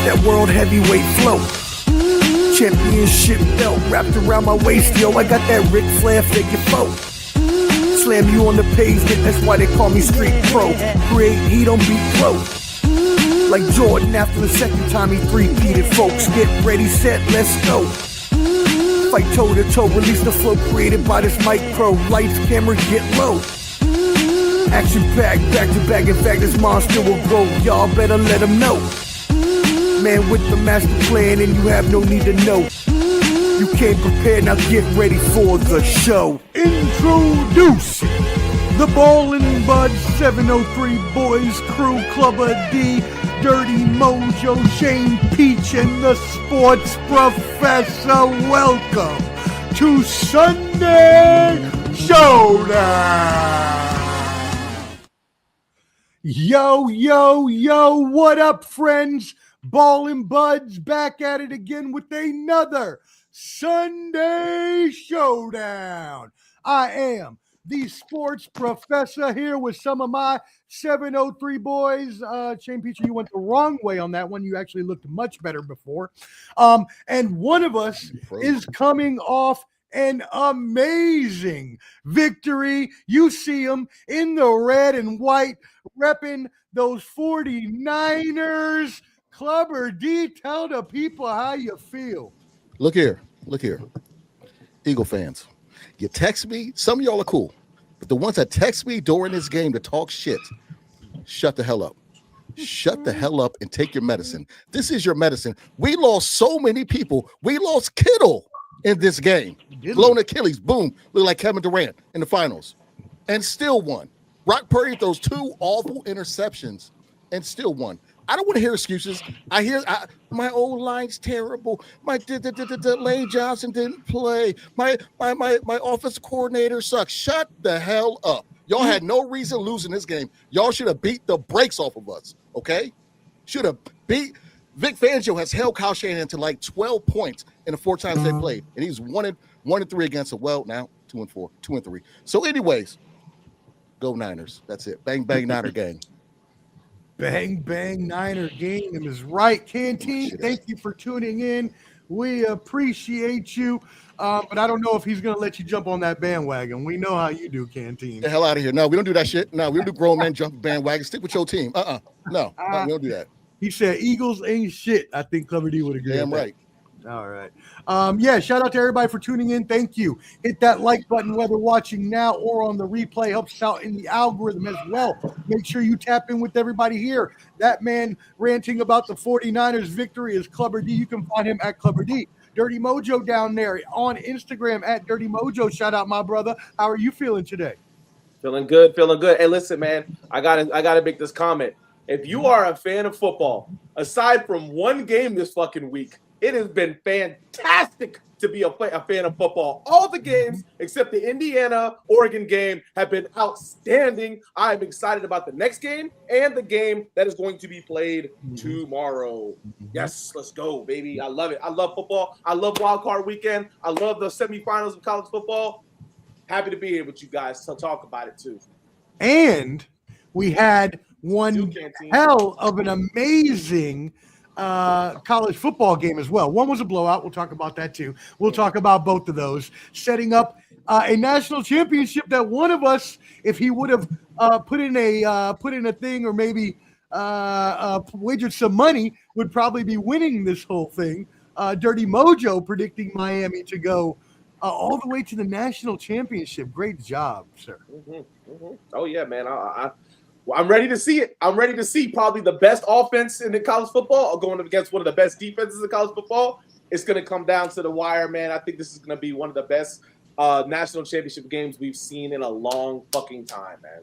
that world heavyweight flow. Championship belt wrapped around my waist, yo. I got that Ric Flair figure foe. Slam you on the pavement, that's why they call me street pro. Create heat on beat pro. Like Jordan after the second time he three-peated. Folks, get ready, set, let's go. Fight toe to toe, release the flow created by this micro. Lights, camera, get low. Action packed, back to back. In fact, this monster will grow. Y'all better let him know. Man with the master plan, and you have no need to know. You came prepared, now get ready for the show. Introducing the Ballin' Bud 703 Boys Crew, Clubber D, Dirty Mojo, Shane Peach, and the Sports Professor. Welcome to Sunday Showdown. Yo, yo, yo, what up, friends? Ballin' Buds back at it again with another Sunday Showdown. I am the Sports Professor here with some of my 703 boys. Shane Peach, you went the wrong way on that one. You actually looked much better before. And one of us is coming off an amazing victory. You see him in the red and white, repping those 49ers. Clubber D, tell the people how you feel. Look here. Eagle fans, you text me. Some of y'all are cool, but the ones that text me during this game to talk shit, shut the hell up. Shut the hell up and take your medicine. This is your medicine. We lost so many people. We lost Kittle in this game. Blown Achilles, boom, look like Kevin Durant in the finals, and still won. Brock Purdy throws two awful interceptions and still won. I don't want to hear excuses. I hear my old line's terrible. My Lane Johnson didn't play. My offense coordinator sucks. Shut the hell up. Y'all had no reason losing this game. Y'all should have beat the brakes off of us. Okay? Should have beat. Vic Fangio has held Kyle Shanahan to like 12 points in the 4 times they played, and he's 1-3 against it. Well, now 2-4, 2-3. So, anyways, go Niners. That's it. Bang bang Niner gang. Bang, bang, Niner game is right. Canteen, thank you for tuning in. We appreciate you. But I don't know if he's going to let you jump on that bandwagon. We know how you do, Canteen. Get the hell out of here. No, we don't do that shit. No, we don't do grown men jump bandwagon. Stick with your team. No, we don't do that. He said Eagles ain't shit. I think Clubber D would agree. Damn right. All right. Yeah, shout out to everybody for tuning in. Thank you. Hit that like button whether watching now or on the replay. Helps out in the algorithm as well. Make sure you tap in with everybody here. That man ranting about the 49ers victory is Clubber D. You can find him at Clubber D. Dirty Mojo down there on Instagram at Dirty Mojo. Shout out, my brother. How are you feeling today? Feeling good. Hey, listen, man, I gotta make this comment. If you are a fan of football, aside from one game this fucking week, it has been fantastic to be a fan of football. All the games except the Indiana-Oregon game have been outstanding. I'm excited about the next game and the game that is going to be played tomorrow. Yes, let's go, baby. I love it. I love football. I love Wild Card Weekend. I love the semifinals of college football. Happy to be here with you guys to talk about it, too. And we had one hell of an amazing college football game as well. One was a blowout. We'll talk about that too. We'll talk about both of those, setting up a national championship that one of us, if he would have put in a thing or maybe wagered some money, would probably be winning this whole thing. Dirty Mojo predicting Miami to go all the way to the national championship. Great job, sir. Oh yeah, man. I'm ready to see it. I'm ready to see probably the best offense in the college football going against one of the best defenses in college football. It's going to come down to the wire, man. I think this is going to be one of the best national championship games we've seen in a long fucking time, man.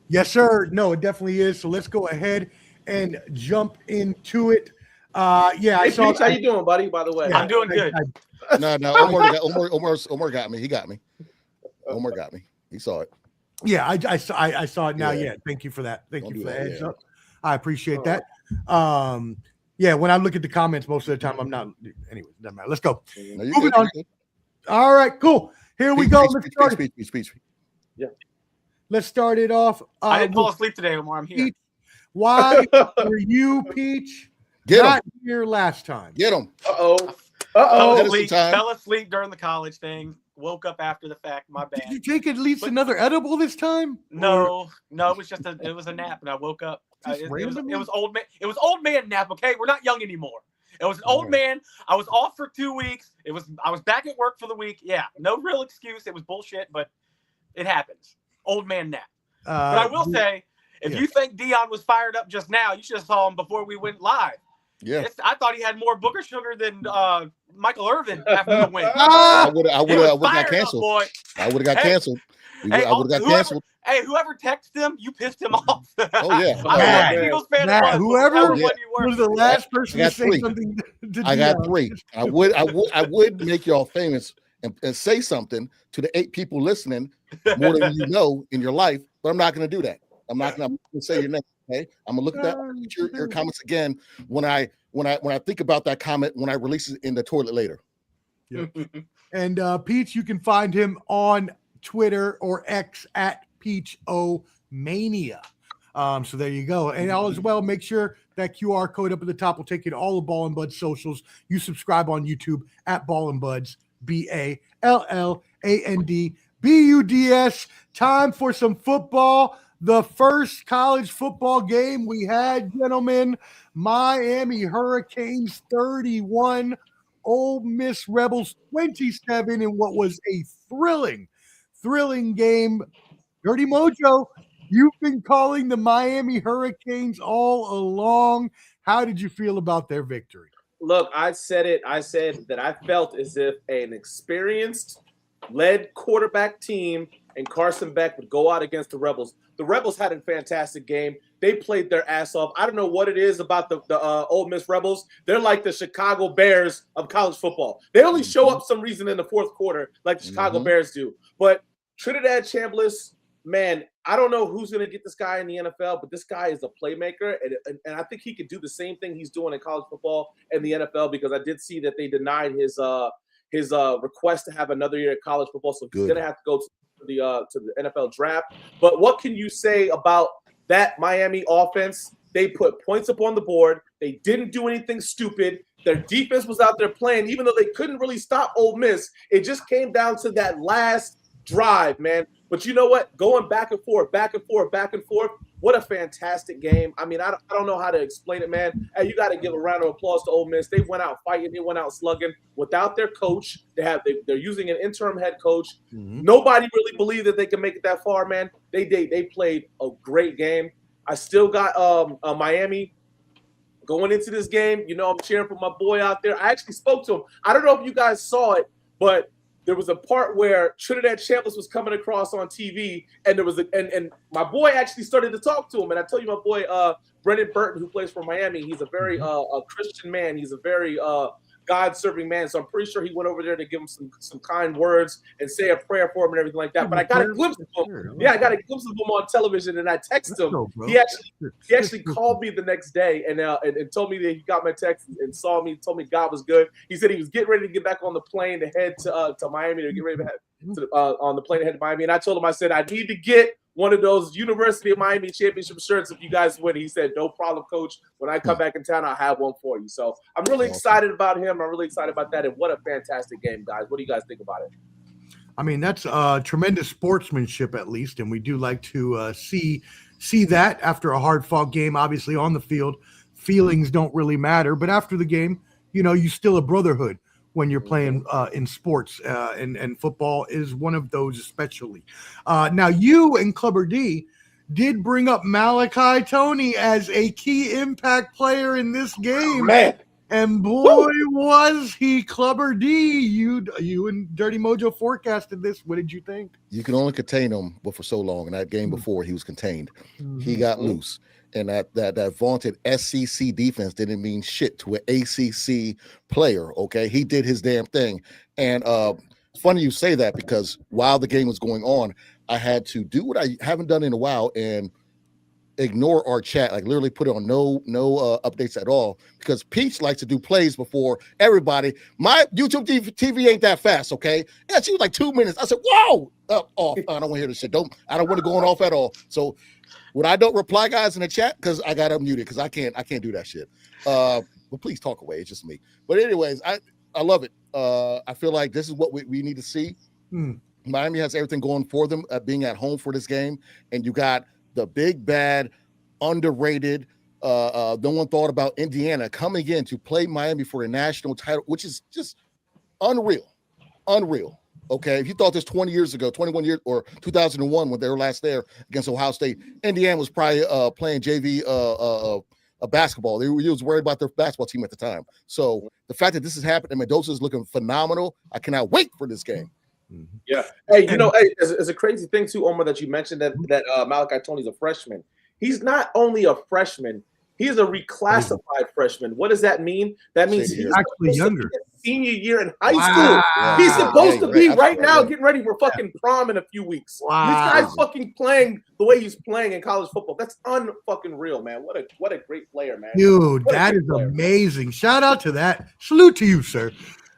Yes, sir. No, it definitely is. So let's go ahead and jump into it. Yeah, I saw. Peach, how you doing, buddy? By the way, I'm doing good. No, Omar got me. He got me. Omar got me. He saw it. Yeah, I saw it now. Yeah, thank you for that. Thank you for the heads up. I appreciate that. Yeah, when I look at the comments, most of the time I'm not. Anyway, doesn't matter. Let's go. No, moving on. All right, cool. Here we go. Speech. Yeah. Let's start it off. I didn't fall asleep today, Omar. I'm here. Why were you, Peach, Get not him. here last time? Get him. Fell asleep during the college thing. Woke up after the fact. My bad. Did you take at least another edible this time? No, it was just it was a nap, and I woke up. It was old man. It was old man nap. Okay, we're not young anymore. It was an old man. I was off for 2 weeks. I was back at work for the week. Yeah, no real excuse. It was bullshit, but it happens. Old man nap. But I will say, if you think Dion was fired up just now, you should have saw him before we went live. Yeah, I thought he had more booger sugar than Michael Irvin after the win. I would have got canceled. Boy. I would have got canceled. I would have got canceled. Hey, whoever texted him, you pissed him off. Oh yeah, I don't know what Eagles fan whoever was the last person to say something. I got 3. I would make y'all famous and say something to the 8 people listening more than you know in your life, but I'm not going to do that. I'm not going to say your name. Okay, I'm gonna look at your comments again when I think about that comment when I release it in the toilet later. Yeah. And Peach, you can find him on Twitter or X at PeachOmania. So there you go. And all as well, make sure that QR code up at the top will take you to all the Ball and Buds socials. You subscribe on YouTube at Ball and Buds, BALLANDBUDS. Time for some football. The first college football game we had, gentlemen, Miami Hurricanes 31, Ole Miss Rebels 27 in what was a thrilling game. Dirty Mojo, you've been calling the Miami Hurricanes all along. How did you feel about their victory? Look, I said it. I said that I felt as if an experienced, led quarterback team and Carson Beck would go out against the Rebels. The Rebels had a fantastic game. They played their ass off. I don't know what it is about the Ole Miss Rebels. They're like the Chicago Bears of college football. They only show up some reason in the fourth quarter like the Chicago Bears do. But Trinidad Chambliss, man, I don't know who's going to get this guy in the NFL, but this guy is a playmaker, and I think he could do the same thing he's doing in college football and the NFL, because I did see that they denied his request to have another year at college football, so he's going to have to go to the NFL draft. But what can you say about that Miami offense? They put points up on the board. They didn't do anything stupid. Their defense was out there playing, even though they couldn't really stop Ole Miss. It just came down to that last drive, man. But you know what? Going back and forth. What a fantastic game. I mean, I don't know how to explain it, man. Hey, you got to give a round of applause to Ole Miss. They went out fighting. They went out slugging without their coach. They're using an interim head coach. Nobody really believed that they could make it that far, man. They played a great game. I still got Miami going into this game. You know, I'm cheering for my boy out there. I actually spoke to him. I don't know if you guys saw it, but there was a part where Trinidad Chambliss was coming across on TV, and there was and my boy actually started to talk to him. And I tell you, my boy Brendan Burton, who plays for Miami, he's a very a Christian man. He's a very God-serving man. So I'm pretty sure he went over there to give him some kind words and say a prayer for him and everything like that. But I got a glimpse of him. Yeah, I got a glimpse of him on television, and I texted him. He actually called me the next day and told me that he got my text and saw me, told me God was good. He said he was getting ready to get back on the plane to head to Miami, to get ready to head on the plane to head to Miami. And I told him, I said, I need to get one of those University of Miami championship shirts if you guys win. He said, no problem, coach. When I come back in town, I'll have one for you. So I'm really excited about him. I'm really excited about that. And what a fantastic game, guys. What do you guys think about it? I mean, that's tremendous sportsmanship, at least. And we do like to see that after a hard-fought game. Obviously, on the field, feelings don't really matter. But after the game, you know, you still a brotherhood when you're playing in sports, and football is one of those especially. Now, you and Clubber D did bring up Malachi Tony as a key impact player in this game. Man. And boy, was he. Clubber D. You and Dirty Mojo forecasted this. What did you think? You can only contain him but for so long. In that game before, he was contained. He got loose. And that vaunted SEC defense didn't mean shit to an ACC player, okay? He did his damn thing. And it's funny you say that, because while the game was going on, I had to do what I haven't done in a while and ignore our chat, like literally put it on no updates at all, because Peach likes to do plays before everybody. My YouTube TV ain't that fast, okay? Yeah, she was like 2 minutes. I said, whoa, off. I don't want to hear this shit. I don't want to go on off at all. So when I don't reply, guys, in the chat, because I got unmuted, because I can't do that shit. But please talk away. It's just me. But anyways, I love it. I feel like this is what we need to see. Miami has everything going for them, being at home for this game, and you got the big bad, underrated. No one thought about Indiana coming in to play Miami for a national title, which is just unreal. Okay, if you thought this 20 years ago, 21 years, or 2001 when they were last there against Ohio State, Indiana was probably playing JV basketball. They was worried about their basketball team at the time. So the fact that this has happened and Mendoza is looking phenomenal, I cannot wait for this game. Yeah. Hey, it's a crazy thing too, Omar, that you mentioned that Malachi Tony's a freshman. He's not only a freshman, he's a reclassified freshman. What does that mean? That means he's actually younger. Senior year in high school. Yeah. He's supposed to be right now getting ready for fucking prom in a few weeks. Wow. This guy's fucking playing the way he's playing in college football. That's unfucking real, man. What a great player, man. Dude, that is amazing. Shout out to that. Salute to you, sir.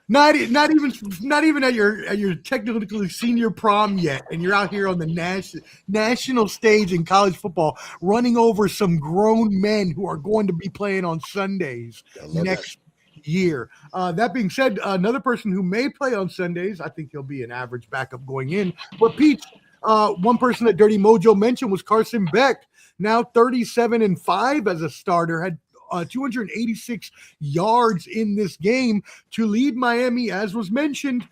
Not even at your technically senior prom yet, and you're out here on the national stage in college football, running over some grown men who are going to be playing on Sundays next year. That being said, another person who may play on Sundays, I think he'll be an average backup going in. But Pete, one person that Dirty Mojo mentioned was Carson Beck, now 37-5 as a starter, had 286 yards in this game to lead Miami, as was mentioned,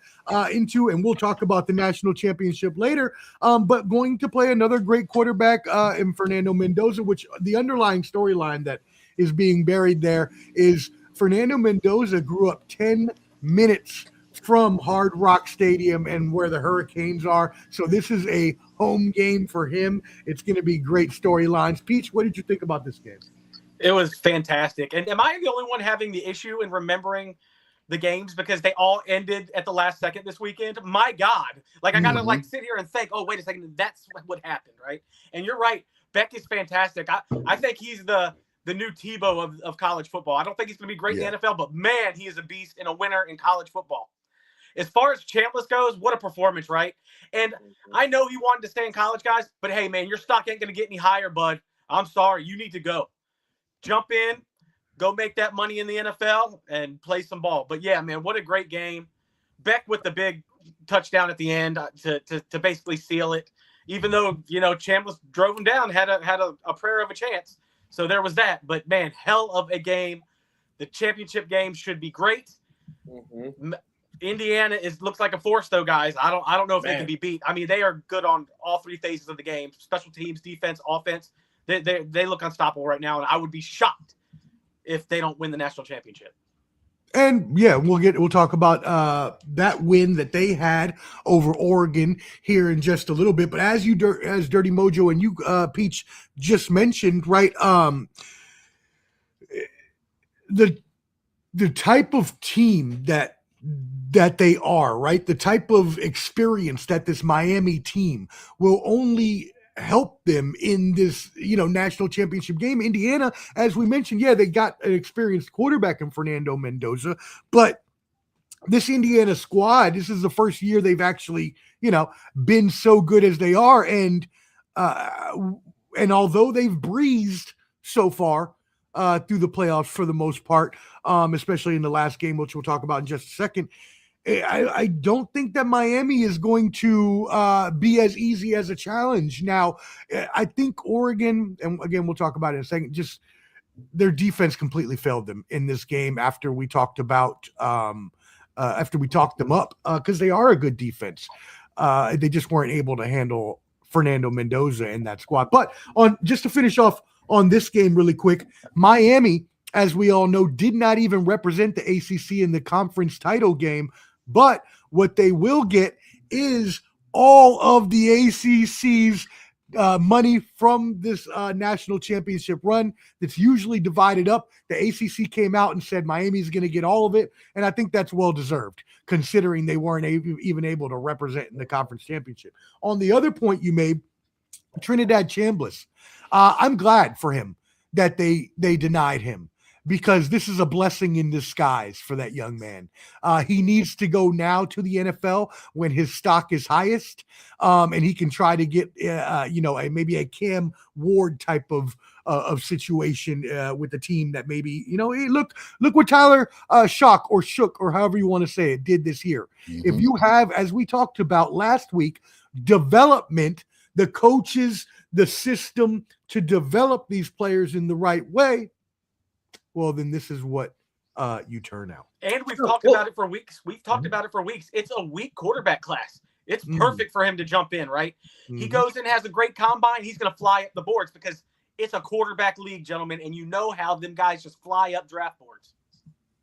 into, and we'll talk about the national championship later, but going to play another great quarterback in Fernando Mendoza, which the underlying storyline that is being buried there is Fernando Mendoza grew up 10 minutes from Hard Rock Stadium and where the Hurricanes are. So this is a home game for him. It's going to be great storylines. Peach, what did you think about this game? It was fantastic. And am I the only one having the issue in remembering the games because they all ended at the last second this weekend? My God. Like, I got to sit here and think, oh, wait a second, that's what happened, right? And you're right. Beck is fantastic. I think he's the new Tebow of college football. I don't think he's going to be great in the NFL, but man, he is a beast and a winner in college football. As far as Chambliss goes, what a performance, right? And I know he wanted to stay in college, guys, but hey, man, your stock ain't going to get any higher, bud. I'm sorry. You need to go. Jump in, go make that money in the NFL, and play some ball. But, yeah, man, what a great game. Beck with the big touchdown at the end to basically seal it, even though, Chambliss drove him down, had a prayer of a chance. So there was that. But, man, hell of a game. The championship game should be great. Indiana looks like a force, though, guys. I don't know if they can be beat. I mean, they are good on all three phases of the game: special teams, defense, offense. They look unstoppable right now, and I would be shocked if they don't win the national championship. And yeah, we'll talk about that win that they had over Oregon here in just a little bit. But as Dirty Mojo and you, Peach, just mentioned, right? The type of team that they are, right? The type of experience that this Miami team will only help them in this, national championship game. Indiana, as we mentioned, they got an experienced quarterback in Fernando Mendoza, but this Indiana squad, this is the first year they've actually, been so good as they are. And although they've breezed so far through the playoffs for the most part, especially in the last game, which we'll talk about in just a second, I don't think that Miami is going to be as easy as a challenge. Now, I think Oregon, and again, we'll talk about it in a second, just their defense completely failed them in this game after we talked about, after we talked them up, because they are a good defense. They just weren't able to handle Fernando Mendoza in that squad. But just to finish off on this game really quick, Miami, as we all know, did not even represent the ACC in the conference title game. But what they will get is all of the ACC's money from this national championship run that's usually divided up. The ACC came out and said Miami's going to get all of it, and I think that's well-deserved, considering they weren't even able to represent in the conference championship. On the other point you made, Trinidad Chambliss. I'm glad for him that they denied him, because this is a blessing in disguise for that young man. He needs to go now to the NFL when his stock is highest, and he can try to get, maybe a Cam Ward type of situation with the team that maybe, hey, look what Tyler Shock or Shook or however you want to say it did this year. Mm-hmm. If you have, as we talked about last week, development, the coaches, the system to develop these players in the right way, well, then this is what you turn out. And we've talked about it for weeks. It's a weak quarterback class. It's perfect for him to jump in, right? Mm-hmm. He goes and has a great combine. He's going to fly up the boards because it's a quarterback league, gentlemen, and you know how them guys just fly up draft boards.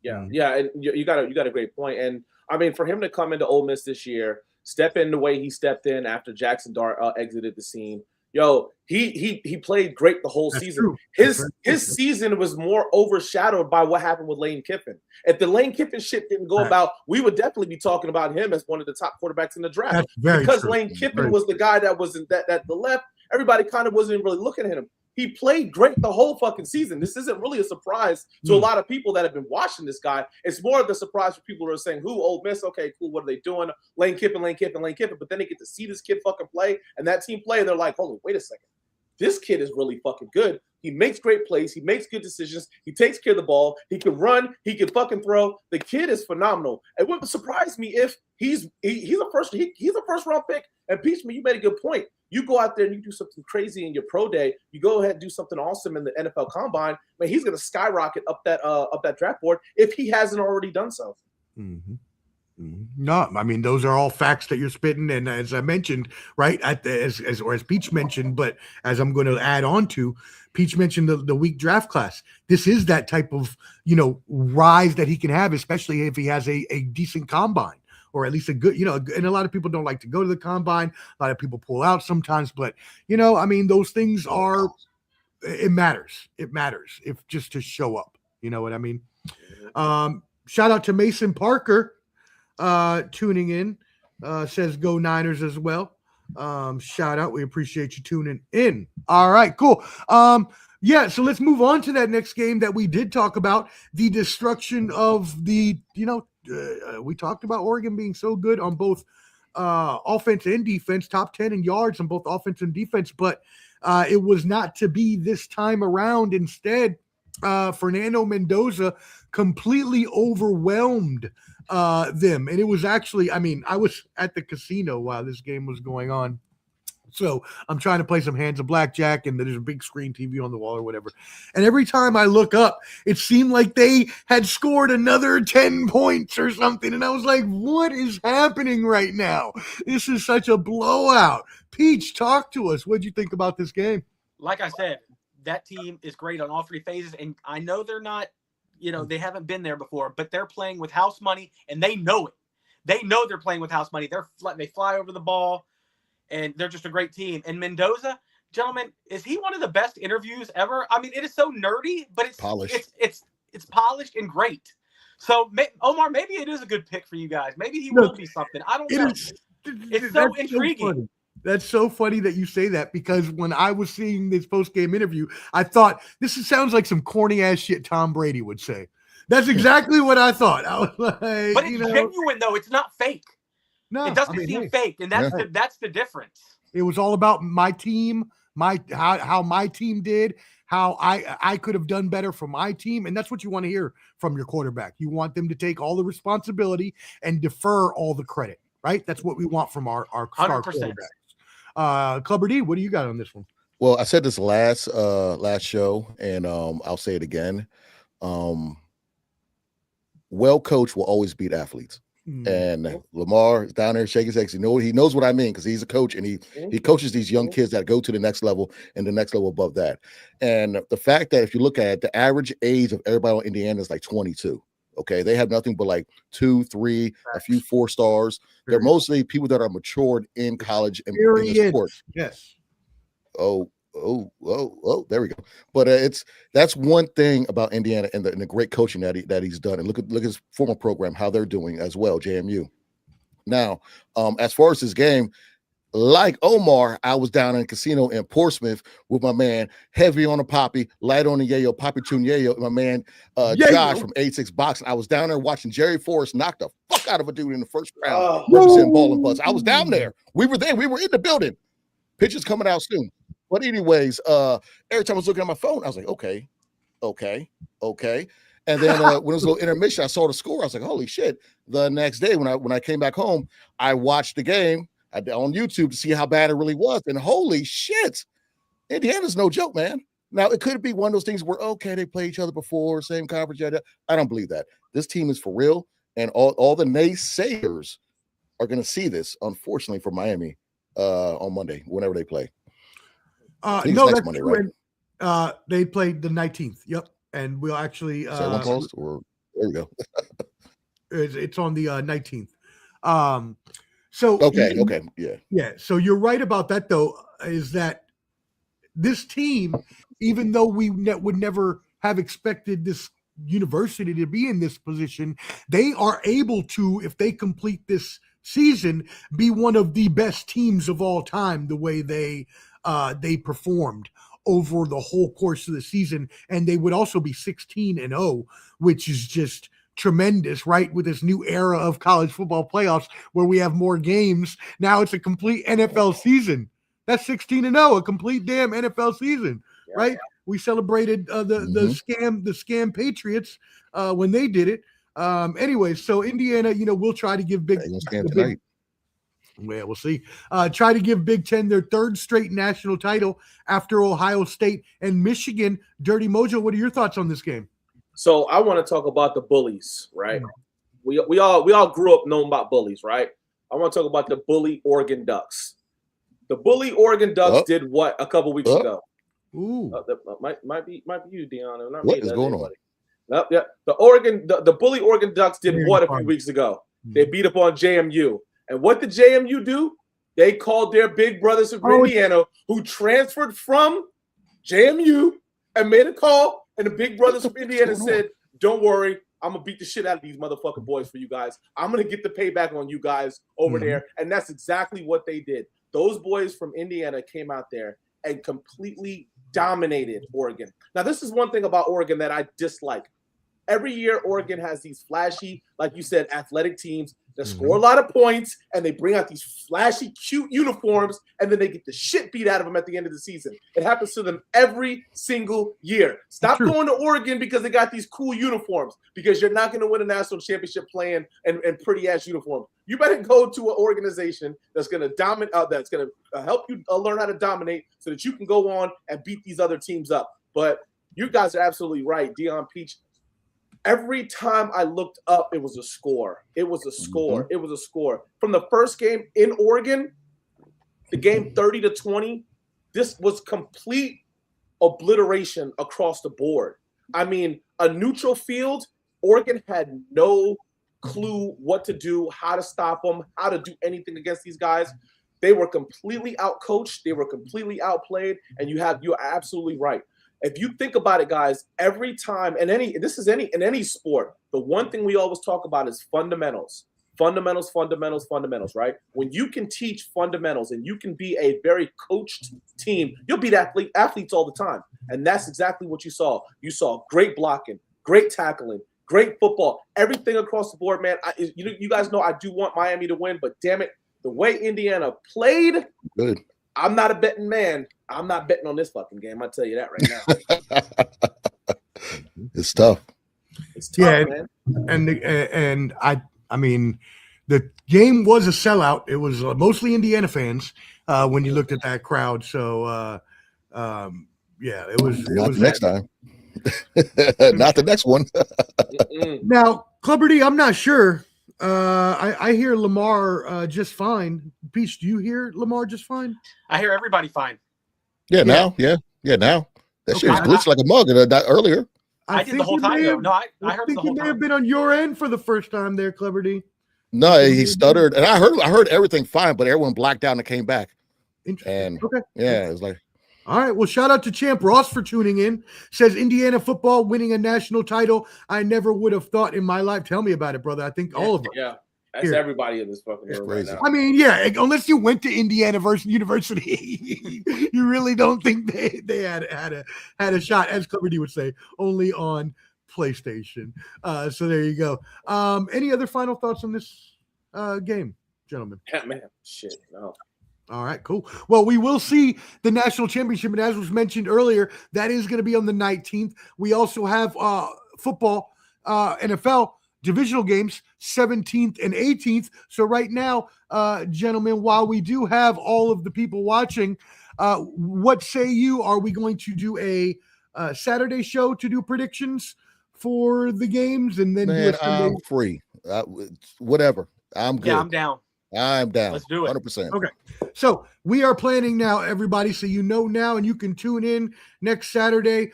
Yeah, yeah, and you got a great point. And I mean, for him to come into Ole Miss this year, step in the way he stepped in after Jackson Dart exited the scene. Yo, he played great the whole season. True. His season was more overshadowed by what happened with Lane Kiffin. If the Lane Kiffin shit didn't go about, we would definitely be talking about him as one of the top quarterbacks in the draft. Because true. Lane Kiffin was the guy that was that the left. Everybody kind of wasn't really looking at him. He played great the whole fucking season. This isn't really a surprise to a lot of people that have been watching this guy. It's more of the surprise for people who are saying, who, Ole Miss? Okay, cool. What are they doing? Lane Kiffin. But then they get to see this kid fucking play and that team play. And they're like, holy, wait a second. This kid is really fucking good. He makes great plays. He makes good decisions. He takes care of the ball. He can run. He can fucking throw. The kid is phenomenal. It wouldn't surprise me if he's a first round pick. And Peachman, you made a good point. You go out there and you do something crazy in your pro day. You go ahead and do something awesome in the NFL Combine. Man, he's going to skyrocket up that draft board if he hasn't already done so. Mm-hmm. No, I mean, those are all facts that you're spitting. And as I mentioned, right, as Peach mentioned, but as I'm going to add on to, Peach mentioned the weak draft class. This is that type of, rise that he can have, especially if he has a decent combine, or at least a good, and a lot of people don't like to go to the combine. A lot of people pull out sometimes, but, I mean, those things it matters. It matters if just to show up, you know what I mean? Shout out to Mason Parker. Tuning in, says go Niners as well. Shout out. We appreciate you tuning in. All right, cool. Yeah, so let's move on to that next game that we did talk about, the destruction of the, we talked about Oregon being so good on both offense and defense, top 10 in yards on both offense and defense, but it was not to be this time around. Instead, Fernando Mendoza completely overwhelmed them. And it was actually, I mean, I was at the casino while this game was going on. So I'm trying to play some hands of blackjack, and there's a big screen TV on the wall or whatever. And every time I look up, it seemed like they had scored another 10 points or something. And I was like, what is happening right now? This is such a blowout. Peach, talk to us. What'd you think about this game? Like I said, that team is great on all three phases. And I know they're not, they haven't been there before, but they're playing with house money, and they know it. They know they're playing with house money. They fly over the ball, and they're just a great team. And Mendoza, gentlemen, is he one of the best interviews ever? I mean, it is so nerdy, but it's polished. It's polished and great. So, Omar, maybe it is a good pick for you guys. Maybe he will be something. I don't know. It's so intriguing. That's so funny that you say that, because when I was seeing this post-game interview, I thought, sounds like some corny-ass shit Tom Brady would say. That's exactly what I thought. I was like, but it's genuine, though. It's not fake. No, it doesn't seem fake, and that's the difference. It was all about my team, how my team did, how I could have done better for my team, and that's what you want to hear from your quarterback. You want them to take all the responsibility and defer all the credit, right? That's what we want from our star quarterbacks. Clubber D, what do you got on this one? Well, I said this last show, and I'll say it again. Well coached will always beat athletes. And Lamar is down there shaking his head. He knows what I mean, because he's a coach, and he coaches these young kids that go to the next level and the next level above that. And the fact that if you look at it, the average age of everybody on Indiana is like 22. Okay, they have nothing but like 2, 3, a few 4 stars. They're mostly people that are matured in college and in the sport. Yes. Oh, there we go. But that's one thing about Indiana and the great coaching that he's done. And look at his former program, how they're doing as well, JMU. Now, as far as his game, like Omar, I was down in a casino in Portsmouth with my man, heavy on the poppy, light on the yayo, poppy tune yayo, my man Josh from 86 Boxing. I was down there watching Jerry Forrest knock the fuck out of a dude in the first round, representing Ball and Buzz. I was down there. We were there. We were in the building. Pictures coming out soon. But anyways, every time I was looking at my phone, I was like, okay. And then when it was a little intermission, I saw the score. I was like, holy shit. The next day when I came back home, I watched the game on YouTube to see how bad it really was. And holy shit, Indiana's no joke, man. Now, it could be one of those things where, okay, they played each other before, same conference. I don't believe that. This team is for real. And all the naysayers are going to see this, unfortunately, for Miami on Monday, whenever they play. No, that's Monday, right? They played the 19th. Yep. And we'll actually there we go. It's on the 19th. So okay, yeah. So you're right about that, though. Is that this team, even though we would never have expected this university to be in this position, they are able to, if they complete this season, be one of the best teams of all time. The way they performed over the whole course of the season, and they would also be 16-0, which is just tremendous, right? With this new era of college football playoffs where we have more games. Now it's a complete NFL season. That's 16-0, a complete damn NFL season, right? We celebrated the scam Patriots when they did it. Anyway, so Indiana, we'll try to give Big tonight. Well, we'll see. Try to give Big Ten their third straight national title after Ohio State and Michigan. Dirty Mojo, what are your thoughts on this game? So I want to talk about the bullies, right? We all grew up knowing about bullies, right? I want to talk about the bully Oregon Ducks. The bully Oregon Ducks did what a couple weeks ago? Ooh, might be you, Deanna. Not what me, is going on? The bully Oregon Ducks did what a few weeks ago? They beat up on JMU. And what did JMU do? They called their big brothers from Indiana who transferred from JMU and made a call. And the big brothers from Indiana said, don't worry, I'm going to beat the shit out of these motherfucking boys for you guys. I'm going to get the payback on you guys over there. And that's exactly what they did. Those boys from Indiana came out there and completely dominated Oregon. Now, this is one thing about Oregon that I dislike. Every year, Oregon has these flashy, like you said, athletic teams that score a lot of points, and they bring out these flashy, cute uniforms, and then they get the shit beat out of them at the end of the season. It happens to them every single year. Stop going to Oregon because they got these cool uniforms, because you're not going to win a national championship playing in pretty-ass uniforms. You better go to an organization that's going to dominate, that's going to help you learn how to dominate so that you can go on and beat these other teams up. But you guys are absolutely right, Deion Peach. Every time I looked up, it was a score. It was a score. It was a score. From the first game in Oregon, the game 30-20, this was complete obliteration across the board. I mean, a neutral field, Oregon had no clue what to do, how to stop them, how to do anything against these guys. They were completely outcoached. They were completely outplayed. And you're absolutely right. If you think about it, guys, every time in any sport, the one thing we always talk about is fundamentals. Fundamentals, right? When you can teach fundamentals and you can be a very coached team, you'll beat athletes all the time. And that's exactly what you saw. You saw great blocking, great tackling, great football, everything across the board, man. You guys know I do want Miami to win, but damn it, the way Indiana played, good. I'm not a betting man. I'm not betting on this fucking game. I'll tell you that right now. It's tough. It's tough, man. And I mean, the game was a sellout. It was mostly Indiana fans when you looked at that crowd. So, yeah, it was. Not the next time. Not the next one. Now, Clubber D, I'm not sure. I hear Lamar just fine. Peach, do you hear Lamar just fine? I hear everybody fine. Yeah, now. Yeah, now. That shit was glitched like a mug earlier. I did the whole time, though. No, I heard the whole time. He may have been on your end for the first time there, Clubber D. No, he stuttered. And I heard everything fine, but everyone blacked out and came back. Interesting. And yeah, it was like. All right. Well, shout out to Champ Ross for tuning in. Says Indiana football winning a national title. I never would have thought in my life. Tell me about it, brother. I think all of it. Yeah. That's everybody in this fucking room right now. I mean, yeah, unless you went to Indiana University, you really don't think they had a shot, as Clever D would say, only on PlayStation. So there you go. Any other final thoughts on this game, gentlemen? Man, shit, no. All right, cool. Well, we will see the national championship, and as was mentioned earlier, that is going to be on the 19th. We also have football, NFL divisional games, 17th and 18th. So right now, gentlemen, while we do have all of the people watching, what say you? Are we going to do a Saturday show to do predictions for the games, and then do a Sunday? I'm free. Whatever. I'm good. Yeah, I'm down. I'm down. Let's do it. 100%. Okay. So we are planning now, everybody, so you know now, and you can tune in next Saturday.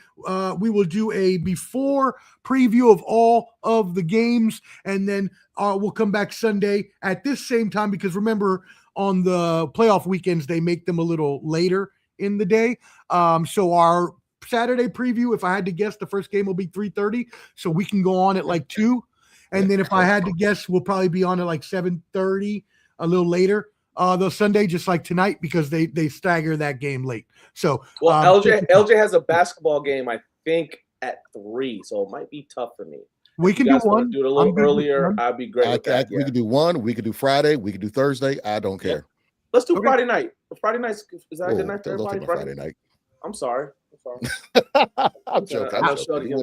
We will do a before preview of all of the games, and then we'll come back Sunday at this same time, because remember, on the playoff weekends, they make them a little later in the day. So our Saturday preview, if I had to guess, the first game will be 3:30, so we can go on at like 2. And then if I had to guess, we'll probably be on at like 7:30, a little later. The Sunday, just like tonight, because they stagger that game late. So LJ has a basketball game, I think, at 3, so it might be tough for me. We can do one. Do it a little earlier. I'd be great with that. We could do one. We could do Friday. We could do Thursday. I don't care. Yeah. Let's do Friday night. Friday night is that a good night for everybody? Friday night. I'm sorry. I'm joking.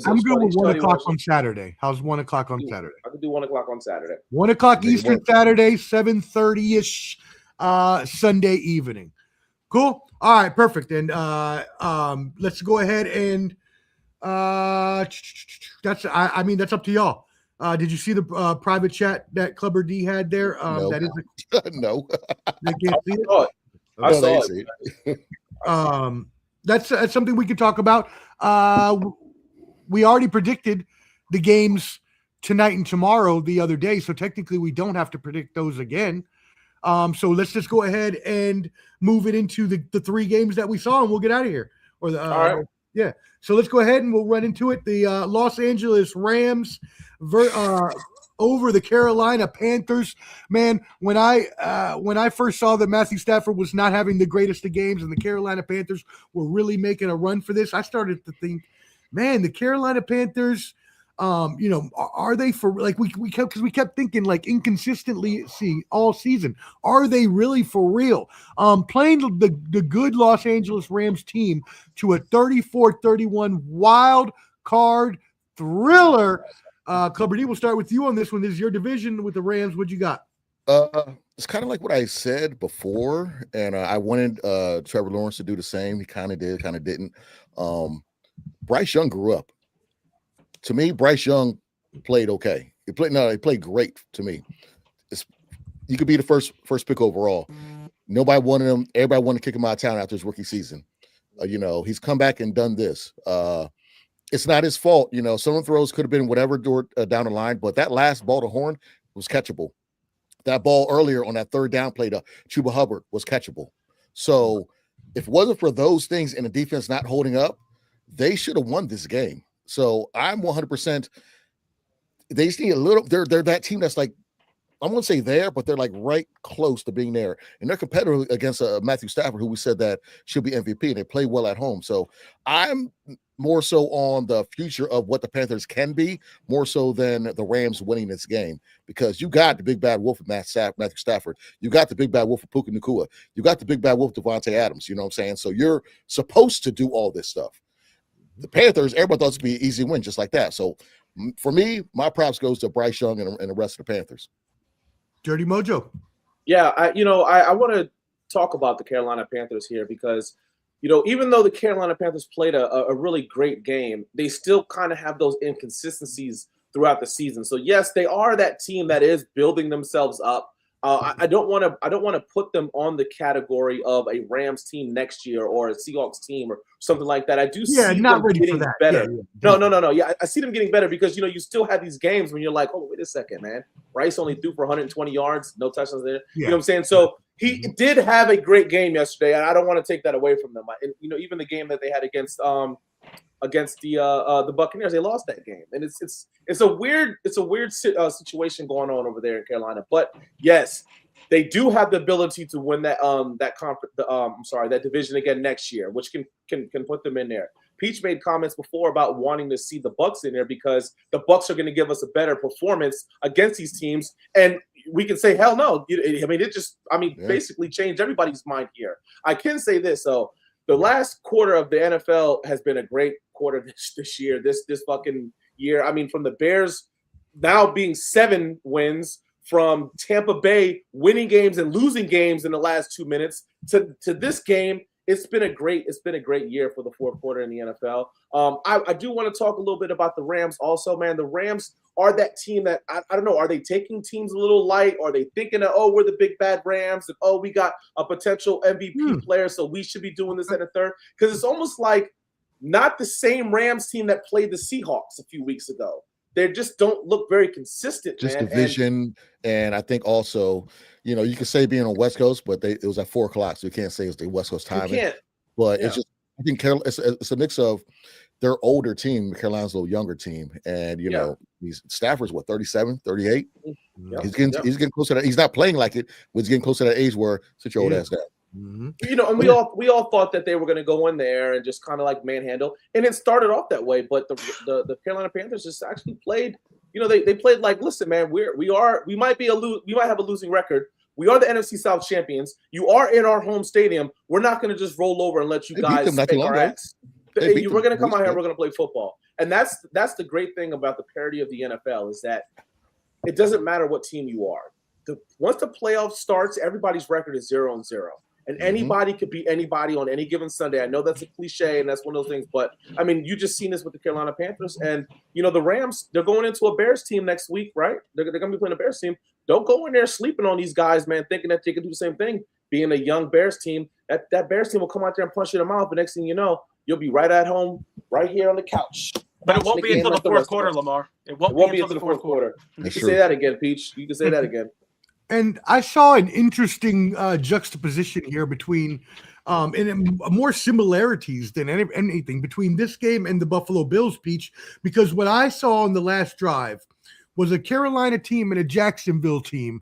I'm good with 1 o'clock on Saturday. How's 1 o'clock on Saturday? I could do 1 o'clock on Saturday. 1 o'clock Eastern Saturday, 7:30-ish Sunday evening. Cool. All right, perfect. And let's go ahead and that's up to y'all. Did you see the private chat that Clubber D had there? No. That is No. They can't see it. I saw it. That's something we could talk about. We already predicted the games tonight and tomorrow the other day, so technically we don't have to predict those again. So let's just go ahead and move it into the 3 games that we saw, and we'll get out of here. All right. Yeah. So let's go ahead and we'll run into it. The Los Angeles Rams over the Carolina Panthers. Man, when I first saw that Matthew Stafford was not having the greatest of games and the Carolina Panthers were really making a run for this, I started to think, man, the Carolina Panthers, are they for, like, we kept thinking, like, inconsistently all season, are they really for real? Playing the good Los Angeles Rams team to a 34-31 wild card thriller. Clubber D, we'll start with you on this one. This is your division with the Rams. What you got? It's kind of like what I said before, and I wanted Trevor Lawrence to do the same. He kind of did, kind of didn't. Bryce Young grew up. To me, Bryce Young played okay. He played great to me. You could be the first pick overall. Nobody wanted him. Everybody wanted to kick him out of town after his rookie season. He's come back and done this. It's not his fault. Some of the throws could have been whatever down the line, but that last ball to Horn was catchable. That ball earlier on that 3rd down play to Chuba Hubbard was catchable. So if it wasn't for those things and the defense not holding up, they should have won this game. So I'm 100%. They just need a little. They're that team that's like, I won't say there, but they're like right close to being there. And they're competitive against Matthew Stafford, who we said that should be MVP, and they play well at home. So I'm more so on the future of what the Panthers can be, more so than the Rams winning this game, because you got the big bad wolf of Matthew Stafford. You got the big bad wolf of Puka Nacua. You got the big bad wolf of Devontae Adams. You know what I'm saying? So you're supposed to do all this stuff. The Panthers, everybody thought it would be an easy win just like that. So for me, my props goes to Bryce Young and the rest of the Panthers. Dirty Mojo. Yeah, I want to talk about the Carolina Panthers here because, even though the Carolina Panthers played a really great game, they still kind of have those inconsistencies throughout the season. So yes, they are that team that is building themselves up. I don't want to put them on the category of a Rams team next year or a Seahawks team or something like that. I do see them getting better. Yeah. No. Yeah, I see them getting better because you still have these games when you're like, oh, wait a second, man. Bryce only threw for 120 yards, no touchdowns there. Yeah. You know what I'm saying? So he did have a great game yesterday, and I don't want to take that away from them. And even the game that they had against against the Buccaneers. They lost that game, and it's a weird situation going on over there in Carolina. But yes, they do have the ability to win that division again next year, which can put them in there. Peach made comments before about wanting to see the Bucs in there because the Bucs are going to give us a better performance against these teams, and we can say hell no. Basically changed everybody's mind here. I can say this though. The last quarter of the NFL has been a great quarter this year, this fucking year. I mean, from the Bears now being 7 wins, from Tampa Bay winning games and losing games in the last 2 minutes to this game, it's been a great year for the fourth quarter in the NFL. I do want to talk a little bit about the Rams also, man. The Rams are that team that I don't know. Are they taking teams a little light? Are they thinking that, we're the big bad Rams and we got a potential MVP player, so we should be doing this and a third? Because it's almost like not the same Rams team that played the Seahawks a few weeks ago. They just don't look very consistent. Just man. division, and I think also, you could say being on West Coast, but it was at 4:00, so you can't say it's the West Coast time. You can't. But it's just, I think it's a mix of their older team, Carolina's a little younger team, and these Stafford's 37, 38. Yep. He's getting close to that. He's not playing like it, but he's getting close to that age where sit your old ass down. Mm-hmm. And we all thought that they were going to go in there and just kind of like manhandle, and it started off that way. But the Carolina Panthers just actually played. They played like, listen, man, we might have a losing record. We are the NFC South champions. You are in our home stadium. We're not going to just roll over and let you guys spank our ass. We're going to come out here. We're going to play football, and that's the great thing about the parity of the NFL is that it doesn't matter what team you are. Once the playoff starts, everybody's record is 0-0. And anybody could beat anybody on any given Sunday. I know that's a cliche and that's one of those things, but I mean, you just seen this with the Carolina Panthers, and the Rams. They're going into a Bears team next week, right? They're going to be playing a Bears team. Don't go in there sleeping on these guys, man, thinking that they can do the same thing. Being a young Bears team, that Bears team will come out there and punch you in the mouth. But next thing you know, you'll be right at home, right here on the couch. But it won't be until the fourth quarter, Lamar. It won't be until the fourth quarter. You can say that again, Peach. You can say that again. And I saw an interesting juxtaposition here between and more similarities than anything between this game and the Buffalo Bills, Peach, because what I saw on the last drive was a Carolina team and a Jacksonville team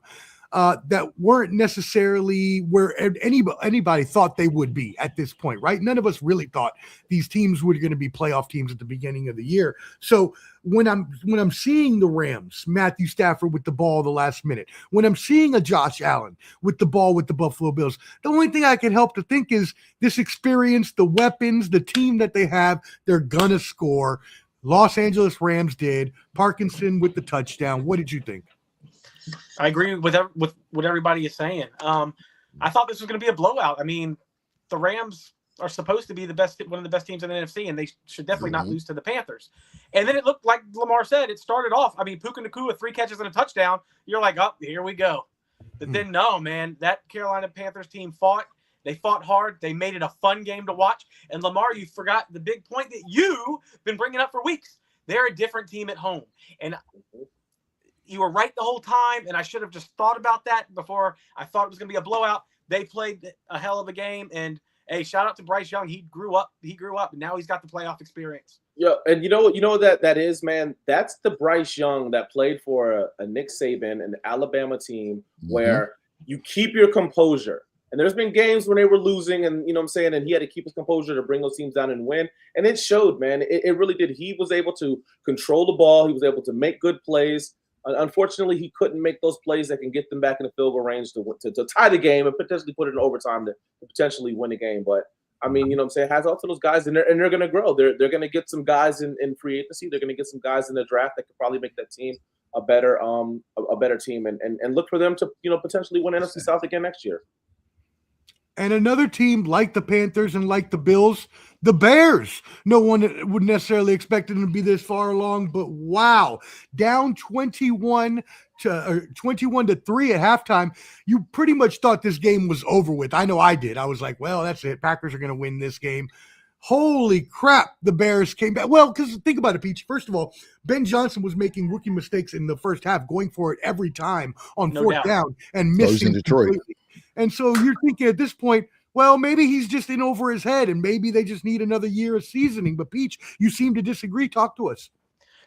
that weren't necessarily where anybody thought they would be at this point, right? None of us really thought these teams were going to be playoff teams at the beginning of the year. So when I'm seeing the Rams, Matthew Stafford with the ball the last minute, when I'm seeing a Josh Allen with the ball with the Buffalo Bills, the only thing I can help to think is this experience, the weapons, the team that they have, they're going to score. Los Angeles Rams did. Parkinson with the touchdown. What did you think? I agree with what everybody is saying. I thought this was going to be a blowout. I mean, the Rams are supposed to be one of the best teams in the NFC, and they should definitely not lose to the Panthers. And then it looked like Lamar said, it started off. I mean, Puka Nacua with 3 catches and a touchdown. You're like, oh, here we go. But then no, man, that Carolina Panthers team fought. They fought hard. They made it a fun game to watch. And Lamar, you forgot the big point that you've been bringing up for weeks. They're a different team at home. And you were right the whole time, and I should have just thought about that before I thought it was going to be a blowout. They played a hell of a game, and hey, shout out to Bryce Young. He grew up, and now he's got the playoff experience. Yeah, and you know that is, man. That's the Bryce Young that played for a Nick Saban and the Alabama team, where you keep your composure. And there's been games when they were losing, and and he had to keep his composure to bring those teams down and win. And it showed, man. It really did. He was able to control the ball. He was able to make good plays. Unfortunately, he couldn't make those plays that can get them back in the field goal range to tie the game and potentially put it in overtime to potentially win the game. But I mean, hats off to those guys, and they're going to grow. They're going to get some guys in free agency. They're going to get some guys in the draft that could probably make that team a better team, and look for them to potentially win NFC South again next year. And another team like the Panthers and like the Bills, the Bears. No one would necessarily expect them to be this far along, but wow, down 21 to 3 at halftime. You pretty much thought this game was over with. I know I did. I was like, well, that's it. Packers are going to win this game. Holy crap, the Bears came back. Well, because think about it, Peach. First of all, Ben Johnson was making rookie mistakes in the first half, going for it every time on fourth down and missing. He's in Detroit. Completely. And so you're thinking at this point, well, maybe he's just in over his head, and maybe they just need another year of seasoning. But Peach, you seem to disagree. Talk to us.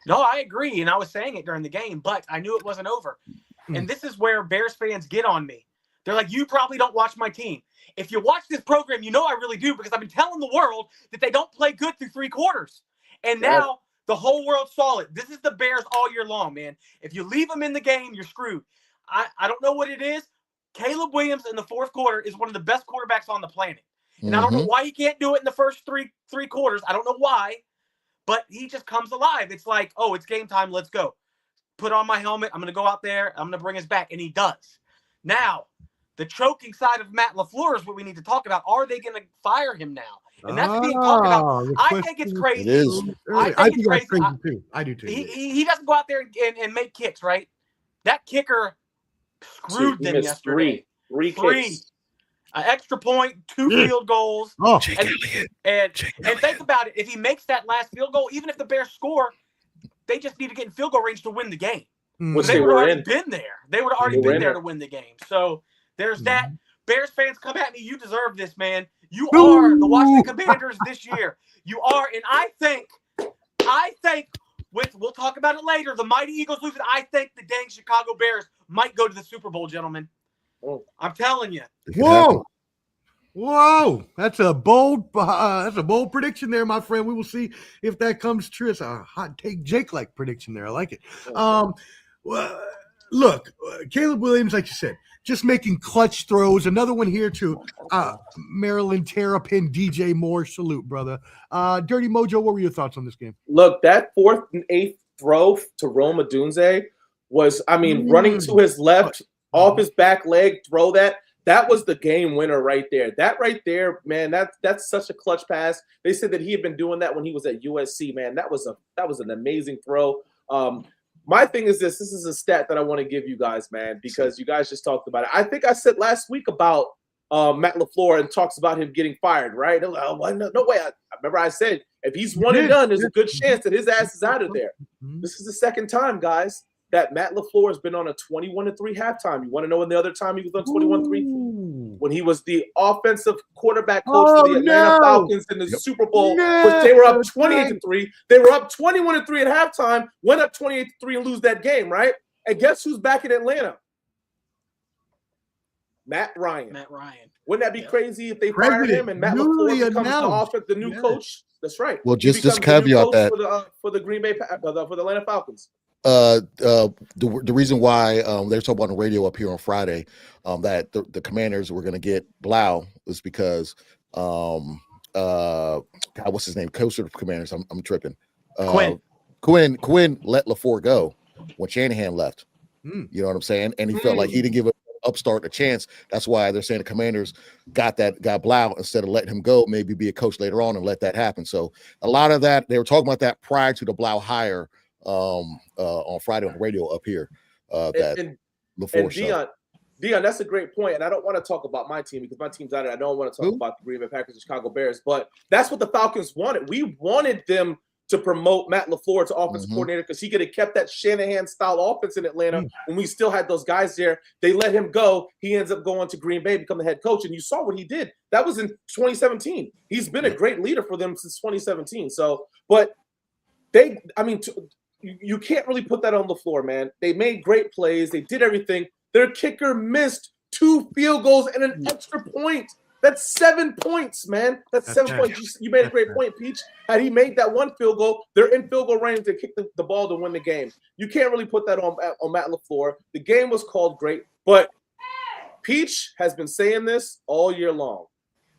No, I agree, and I was saying it during the game, but I knew it wasn't over. And this is where Bears fans get on me. They're like, you probably don't watch my team. If you watch this program, you know I really do, because I've been telling the world that they don't play good through 3 quarters. And now the whole world saw it. This is the Bears all year long, man. If you leave them in the game, you're screwed. I don't know what it is. Caleb Williams in the 4th quarter is one of the best quarterbacks on the planet. And I don't know why he can't do it in the first three quarters. I don't know why, but he just comes alive. It's like, oh, it's game time. Let's go. Put on my helmet. I'm going to go out there. I'm going to bring us back. And he does. Now, the choking side of Matt LaFleur is what we need to talk about. Are they going to fire him now? And that's being talked about. I think it's crazy. It is. I think it's crazy too. I do too. He doesn't go out there and make kicks, right? That kicker screwed them yesterday. Three kicks. An extra point, 2 field goals. Oh, and think about it. If he makes that last field goal, even if the Bears score, they just need to get in field goal range to win the game. Which they would have already been there. They would have already been there to win the game. So there's that. Bears fans, come at me. You deserve this, man. You are the Washington Commanders this year. You are, and I think we'll talk about it later. The mighty Eagles losing. I think the dang Chicago Bears might go to the Super Bowl, gentlemen. I'm telling you. Whoa! That's a bold prediction there, my friend. We will see if that comes true. It's a hot take, Jake-like prediction there. I like it. Look, Caleb Williams, like you said, just making clutch throws. Another one here to Maryland Terrapin DJ Moore. Salute, brother. Dirty Mojo, what were your thoughts on this game? Look, that 4th and 8th throw to Rome Odunze was, running to his left, off his back leg, throw that. That was the game winner right there. That right there, man, that's such a clutch pass. They said that he had been doing that when he was at USC, man. That was an amazing throw. My thing is this is a stat that I want to give you guys, man, because you guys just talked about it. I think I said last week about Matt LaFleur and talks about him getting fired, right? Like, no way. I remember I said if he's one and done, there's a good chance that his ass is out of there. This is the second time, guys, that Matt LaFleur has been on a 21-3 halftime. You want to know when the other time he was on 21-3? When he was the offensive quarterback coach for the Atlanta Falcons in the Super Bowl, which they were up 28-3. They were up 21-3 at halftime, went up 28-3 and lose that game, right? And guess who's back in Atlanta? Matt Ryan. Wouldn't that be crazy if they fired him and Matt LaFleur becomes the new coach? That's right. Well, just caveat that for the Green Bay for the Atlanta Falcons. The reason why they were talking about on the radio up here on Friday that the Commanders were going to get Blau was because God, what's his name? Coach of the Commanders. I'm tripping. Quinn let LaFleur go when Shanahan left. You know what I'm saying? And he felt like he didn't give an upstart a chance. That's why they're saying the Commanders got Blau instead of letting him go, maybe be a coach later on and let that happen. So a lot of that, they were talking about that prior to the Blau hire on Friday on the radio up here. Dion, that's a great point. And I don't want to talk about my team because my team's out of it. I don't want to talk about the Green Bay Packers and Chicago Bears, but that's what the Falcons wanted. We wanted them to promote Matt LaFleur to offensive coordinator because he could have kept that Shanahan-style offense in Atlanta when we still had those guys there. They let him go. He ends up going to Green Bay, become the head coach, and you saw what he did. That was in 2017. He's been a great leader for them since 2017. So, but you can't really put that on the floor, man. They made great plays. They did everything. Their kicker missed 2 field goals and an extra point. That's 7 points, man. That's 7 points. You made a great point, Peach. Had he made that 1 field goal, they're in field goal range to kick the ball to win the game. You can't really put that on Matt LaFleur. The game was called great, but Peach has been saying this all year long.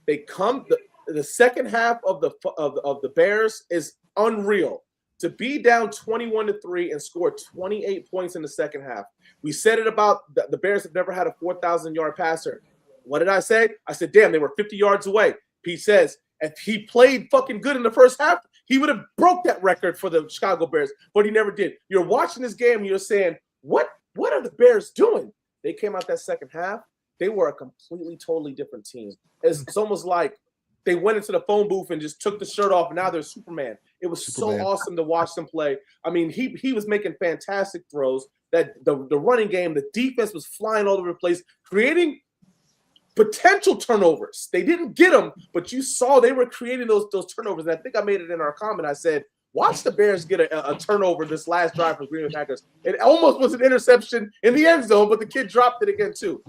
The second half of the Bears is unreal. To be down 21-3 and score 28 points in the second half. We said it about the Bears have never had a 4,000-yard passer. What did I say? I said, damn, they were 50 yards away. Pete says, if he played fucking good in the first half, he would have broke that record for the Chicago Bears, but he never did. You're watching this game and you're saying, what are the Bears doing? They came out that second half. They were a completely, totally different team. It's almost like they went into the phone booth and just took the shirt off, and now they're Superman. It was so awesome to watch them play. I mean, he was making fantastic throws. That the running game, the defense was flying all over the place, creating potential turnovers. They didn't get them, but you saw they were creating those turnovers. And I think I made it in our comment. I said, watch the Bears get a turnover this last drive for Green Bay Packers. It almost was an interception in the end zone, but the kid dropped it again too.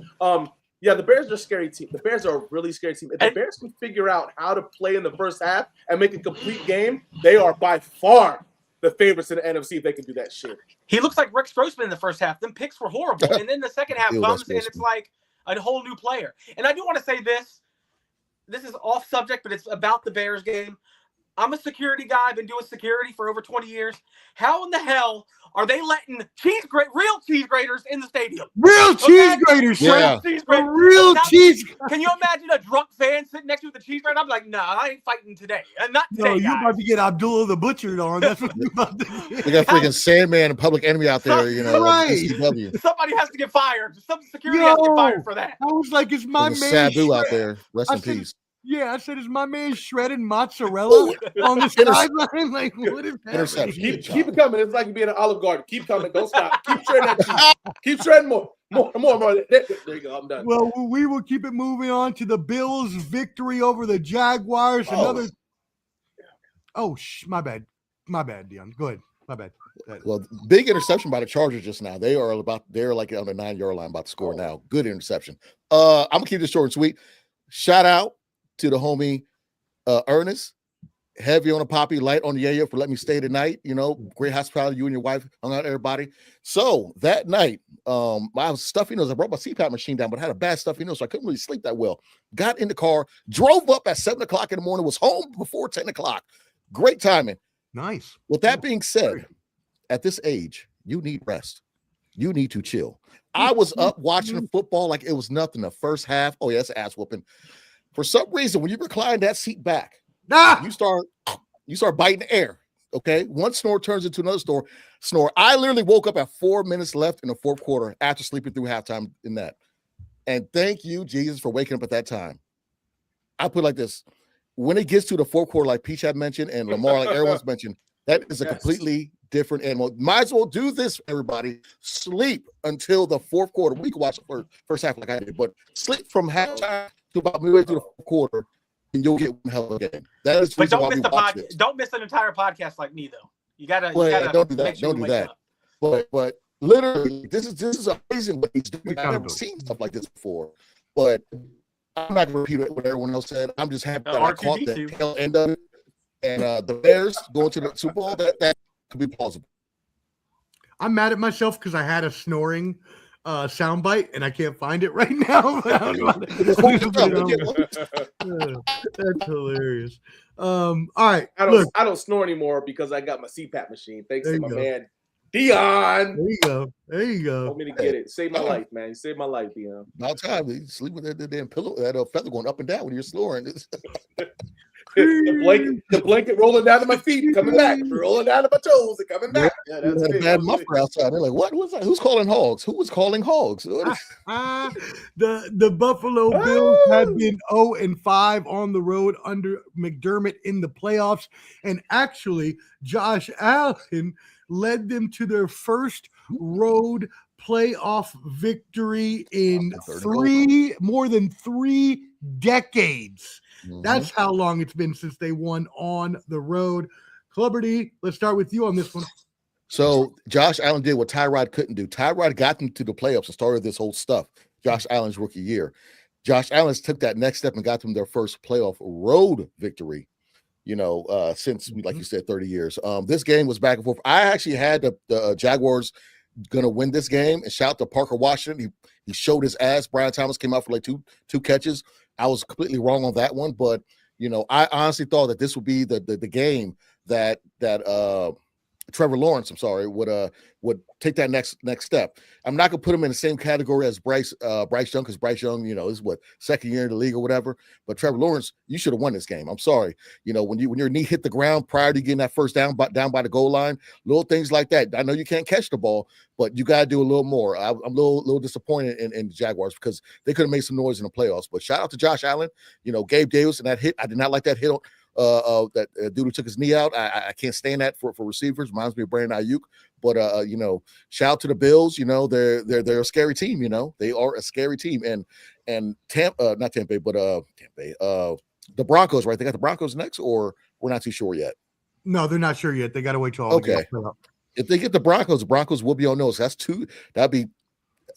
Yeah, the Bears are a scary team. The Bears are a really scary team. If the Bears can figure out how to play in the first half and make a complete game, they are by far the favorites in the NFC if they can do that shit. He looks like Rick Strossman in the first half. Them picks were horrible. And then the second half comes, and it's like a whole new player. And I do want to say this. This is off subject, but it's about the Bears game. I'm a security guy. I've been doing security for over 20 years. How in the hell are they letting real cheese graters in the stadium? Real cheese graters, yeah. Real cheese. Can you imagine a drunk fan sitting next to the cheese grater? I'm like, nah, I ain't fighting today. Not today. No, you're about to get Abdullah the Butcher on. That's what you're about to get. We got freaking Sandman and Public Enemy out there, Right. Somebody has to get fired. Some security has to get fired for that. I was like, it's my man. Sabu out there. Rest in peace. Yeah, I said, is my man shredded mozzarella on the sideline? Like, what is happening? Keep it coming. It's like you being an Olive Garden. Keep coming. Don't stop. Keep shredding that cheese. Keep shredding more. There you go. I'm done. Well, we will keep it moving on to the Bills' victory over the Jaguars. My bad, Dion. Go ahead. My bad. Well, big interception by the Chargers just now. They're like on the 9-yard line about to score now. Good interception. I'm gonna keep this short and sweet. Shout out to the homie Ernest, heavy on the poppy, light on the yayo for letting me stay tonight. Great hospitality. You and your wife hung out, everybody. So that night, I was stuffy nose. I brought my CPAP machine down, but I had a bad stuffy nose, so I couldn't really sleep that well. Got in the car, drove up at 7 o'clock in the morning, was home before 10 o'clock. Great timing. Nice. With that being said, at this age, you need rest. You need to chill. I was up watching football like it was nothing. The first half, oh yeah, it's ass whooping. For some reason, when you recline that seat back, you start biting the air. Okay, one snore turns into another snore. I literally woke up at 4 minutes left in the fourth quarter after sleeping through halftime in that. And thank you, Jesus, for waking up at that time. I put it like this: when it gets to the fourth quarter, like Peach had mentioned, and Lamar, like everyone's mentioned, that is a completely different animal. Might as well do this, everybody. Sleep until the fourth quarter. We can watch the first half like I did, but sleep from halftime to about midway through the fourth quarter, and you'll get one hell of a game. That is. But don't miss the podcast. Don't miss an entire podcast like me, though. You gotta. Don't do that. Don't do that. But literally, this is amazing what he's doing. I've never seen stuff like this before. But I'm not going to repeat what everyone else said. I'm just happy that I caught the tail end of it. And the Bears going to the Super Bowl, that could be plausible. I'm mad at myself because I had a snoring soundbite and I can't find it right now. That's hilarious. All right. I don't snore anymore because I got my CPAP machine. Thanks to my man Dion. There you go. Want me to get it. Save my life, man. You saved my life, Dion. About time. You sleep with that damn pillow, that feather going up and down when you're snoring. The blanket rolling down to my feet, coming back, rolling down to my toes, and coming back. Yeah, that's a bad muffler outside. They're like, what was that? Who's calling hogs? Who was calling hogs? The Buffalo Bills had been 0-5 on the road under McDermott in the playoffs, and actually, Josh Allen led them to their first road playoff victory in more than 3 decades. Mm-hmm. That's how long it's been since they won on the road. Clubber D, let's start with you on this one. So Josh Allen did what Tyrod couldn't do. Tyrod got them to the playoffs and started this whole stuff. Josh Allen's rookie year. Josh Allen took that next step and got them their first playoff road victory, since, like you said, 30 years. This game was back and forth. I actually had the Jaguars going to win this game, and shout out to Parker Washington. He showed his ass. Brian Thomas came out for like two catches. I was completely wrong on that one, but I honestly thought that this would be the game that Trevor Lawrence, would take that next step. I'm not gonna put him in the same category as Bryce Young, because Bryce Young, is second year in the league or whatever. But Trevor Lawrence, you should have won this game. I'm sorry. When your knee hit the ground prior to getting that first down by the goal line, little things like that. I know you can't catch the ball, but you gotta do a little more. I'm a little disappointed in the Jaguars because they could have made some noise in the playoffs. But shout out to Josh Allen, Gabe Davis and that hit. I did not like that hit that dude who took his knee out. I can't stand that for receivers. Reminds me of Brandon Ayuk. But shout out to the Bills. They're a scary team. They are a scary team. And not Tampa Bay, but the Broncos, right? They got the Broncos next, or we're not too sure yet. No, they're not sure yet. They got to wait till all the games fill up. If they get the Broncos will be on notice. That's two. That'd be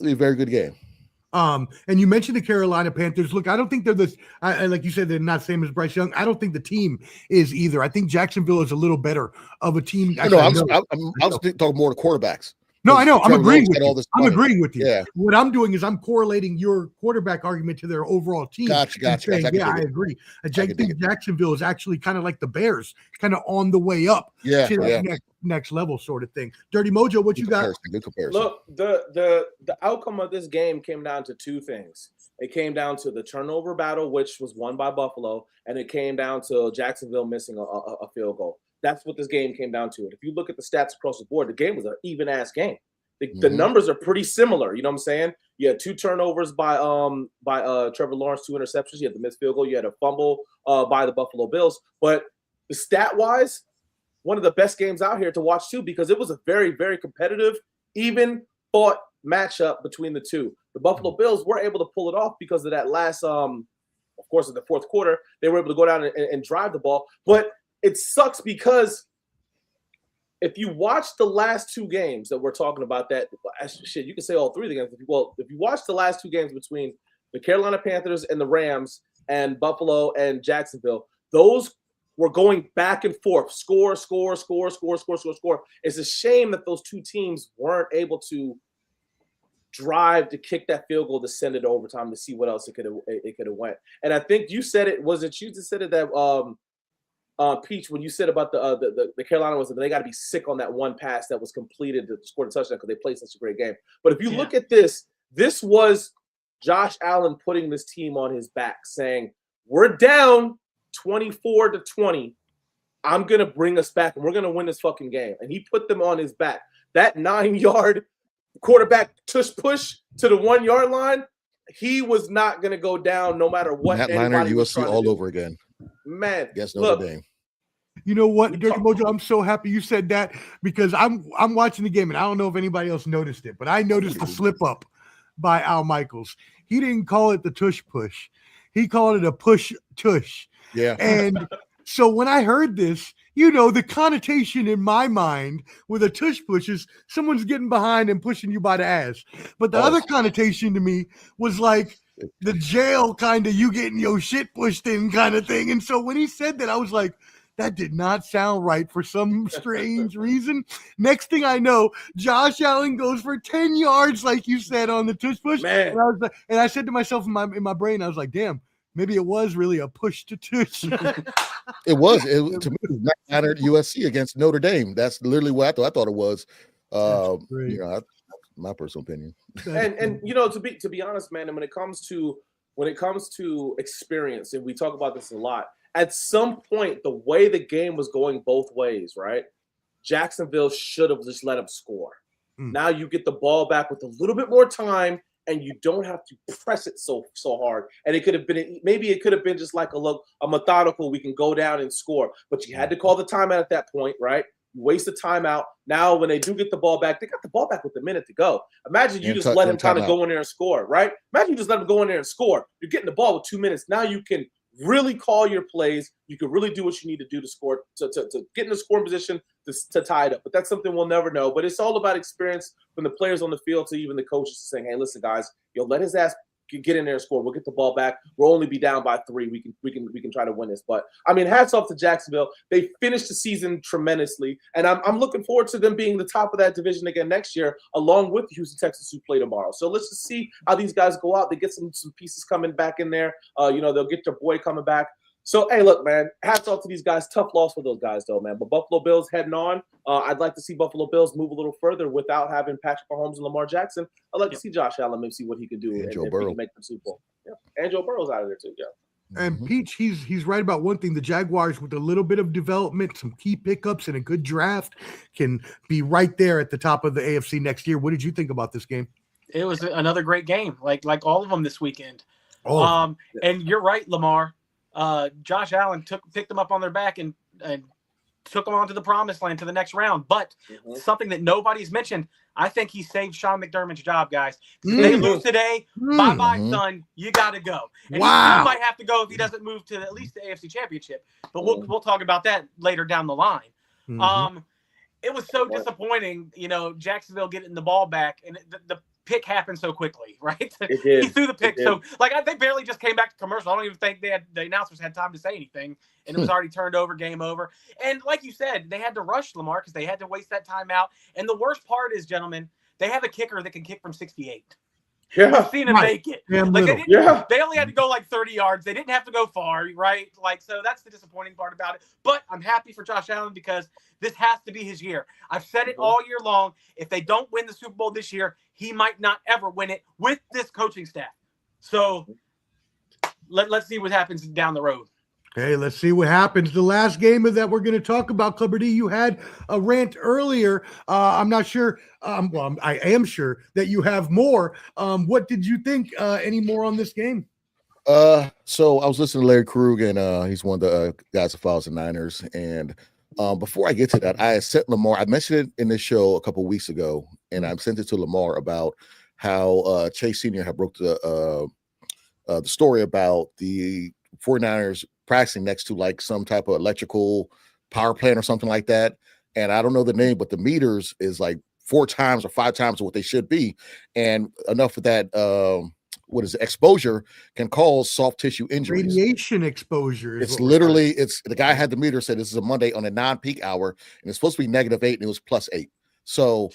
a very good game. And you mentioned the Carolina Panthers. Look, I don't think they're like you said, they're not same as Bryce Young. I don't think the team is either. I think Jacksonville is a little better of a team. I was talking more to quarterbacks. No, I know. I'm agreeing with you. I'm agreeing with you. Yeah. What I'm doing is I'm correlating your quarterback argument to their overall team. Gotcha. I agree. I think Jacksonville is actually kind of like the Bears, kind of on the way up to that next level sort of thing. Dirty Mojo, what you got? Good comparison. Look, the outcome of this game came down to two things. It came down to the turnover battle, which was won by Buffalo, and it came down to Jacksonville missing a field goal. That's what this game came down to. And if you look at the stats across the board, the game was an even-ass game. The numbers are pretty similar. You know what I'm saying? You had 2 turnovers by Trevor Lawrence, 2 interceptions. You had the missed field goal. You had a fumble by the Buffalo Bills. But the stat-wise, one of the best games out here to watch too, because it was a very, very competitive, even-fought matchup between the two. The Buffalo Bills were able to pull it off because of that last, of course, in the fourth quarter, they were able to go down and drive the ball. But it sucks because if you watch the last 2 games that we're talking about, you can say all 3 of the games. Well, if you watch the last 2 games between the Carolina Panthers and the Rams and Buffalo and Jacksonville, those were going back and forth, score. It's a shame that those 2 teams weren't able to drive to kick that field goal to send it to overtime to see what else it could have went. And I think you said it. Was it you that said it that Peach, when you said about the Carolina was they got to be sick on that one pass that was completed to score the touchdown because they played such a great game. But if you look at this was Josh Allen putting this team on his back, saying, "We're down 24-20. I'm gonna bring us back, and we're gonna win this fucking game." And he put them on his back. That 9-yard quarterback push to the 1-yard line, he was not gonna go down no matter what. Matt Leinart, USC all over again. Man, yes, Notre Dame. You know what, Dirty Mojo? I'm so happy you said that because I'm watching the game and I don't know if anybody else noticed it, but I noticed the slip up by Al Michaels. He didn't call it the tush push; he called it a push tush. Yeah. And so when I heard this, the connotation in my mind with a tush push is someone's getting behind and pushing you by the ass. But the other connotation to me was like the jail kind of you getting your shit pushed in kind of thing. And so when he said that, I was like, that did not sound right for some strange reason. Next thing I know, Josh Allen goes for 10 yards, like you said, on the tush push. Man. And I said to myself in my brain, I was like, damn, maybe it was really a push to tush. It was. To me, it was Matt Leinart USC against Notre Dame. That's literally what I thought it was. My personal opinion. And to be honest, man, and when it comes to experience, and we talk about this a lot, at some point the way the game was going both ways, right? Jacksonville should have just let him score. Now you get the ball back with a little bit more time, and you don't have to press it so hard. And it could have been just like a methodical, we can go down and score. But you had to call the timeout at that point, right? You waste the timeout. Now, when they do get the ball back, they got the ball back with a minute to go. Imagine you just let him kind of go in there and score, right? Imagine you just let him go in there and score. You're getting the ball with 2 minutes. Now you can really call your plays. You can really do what you need to do to score, to get in the scoring position to tie it up. But that's something we'll never know. But it's all about experience from the players on the field to even the coaches saying, hey, listen, guys, let his ass get in there and score. We'll get the ball back. We'll only be down by 3. We can try to win this. But I mean, hats off to Jacksonville. They finished the season tremendously, and I'm looking forward to them being the top of that division again next year, along with Houston Texans, who play tomorrow. So let's just see how these guys go out. They get some pieces coming back in there. They'll get their boy coming back. So, hey, look, man, hats off to these guys. Tough loss for those guys, though, man. But Buffalo Bills heading on. I'd like to see Buffalo Bills move a little further without having Patrick Mahomes and Lamar Jackson. I'd like to see Josh Allen maybe see what he can do and Joe Burrow. Make them Super Bowl. Yeah. And Joe Burrow's out of there, too, yeah. And Peach, he's right about one thing. The Jaguars, with a little bit of development, some key pickups, and a good draft, can be right there at the top of the AFC next year. What did you think about this game? It was another great game, like all of them this weekend. Oh. And you're right, Lamar. Josh Allen picked them up on their back and took them on to the promised land to the next round. But something that nobody's mentioned, I think he saved Sean McDermott's job, guys. If they lose today, bye-bye, son. You got to go. And he still might have to go if he doesn't move to at least the AFC Championship. But we'll talk about that later down the line. It was so disappointing, Jacksonville getting the ball back, and the pick happened so quickly, right? He threw the pick. So, they barely just came back to commercial. I don't even think the announcers had time to say anything, and it was already turned over, game over. And like you said, they had to rush Lamar because they had to waste that time out. And the worst part is, gentlemen, they have a kicker that can kick from 68. Yeah. I've seen him make it. They only had to go 30 yards. They didn't have to go far, right? So that's the disappointing part about it. But I'm happy for Josh Allen because this has to be his year. I've said it all year long. If they don't win the Super Bowl this year, he might not ever win it with this coaching staff. So let's see what happens down the road. Okay, let's see what happens. The last game that we're going to talk about, Clubber D, you had a rant earlier. I'm not sure. I am sure that you have more. What did you think any more on this game? So I was listening to Larry Krug, and he's one of the guys that follows the Niners. And before I get to that, I sent Lamar. I mentioned it in this show a couple of weeks ago, and I sent it to Lamar about how Chase Sr. had broke the story about the 49ers practicing next to some type of electrical power plant or something like that. And I don't know the name, but the meters is 4 times or 5 times what they should be. And enough of that, exposure can cause soft tissue injuries. Radiation exposure. It's literally, the guy had the meter said this is a Monday on a non-peak hour, and it's supposed to be -8, and it was +8. So,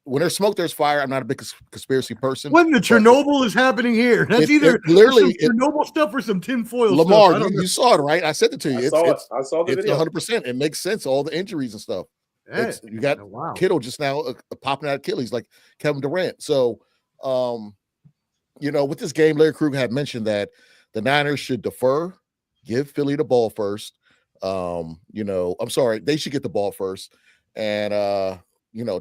when there's smoke, there's fire. I'm not a big conspiracy person. When the Chernobyl is happening here, that's literally Chernobyl stuff or some tinfoil Lamar, stuff. you saw it, right? I sent it to you. I saw the video. 100%. It makes sense. All the injuries and stuff. You got Kittle just now popping out Achilles like Kevin Durant. So, with this game, Larry Krug had mentioned that the Niners should defer, give Philly the ball first. I'm sorry, they should get the ball first, and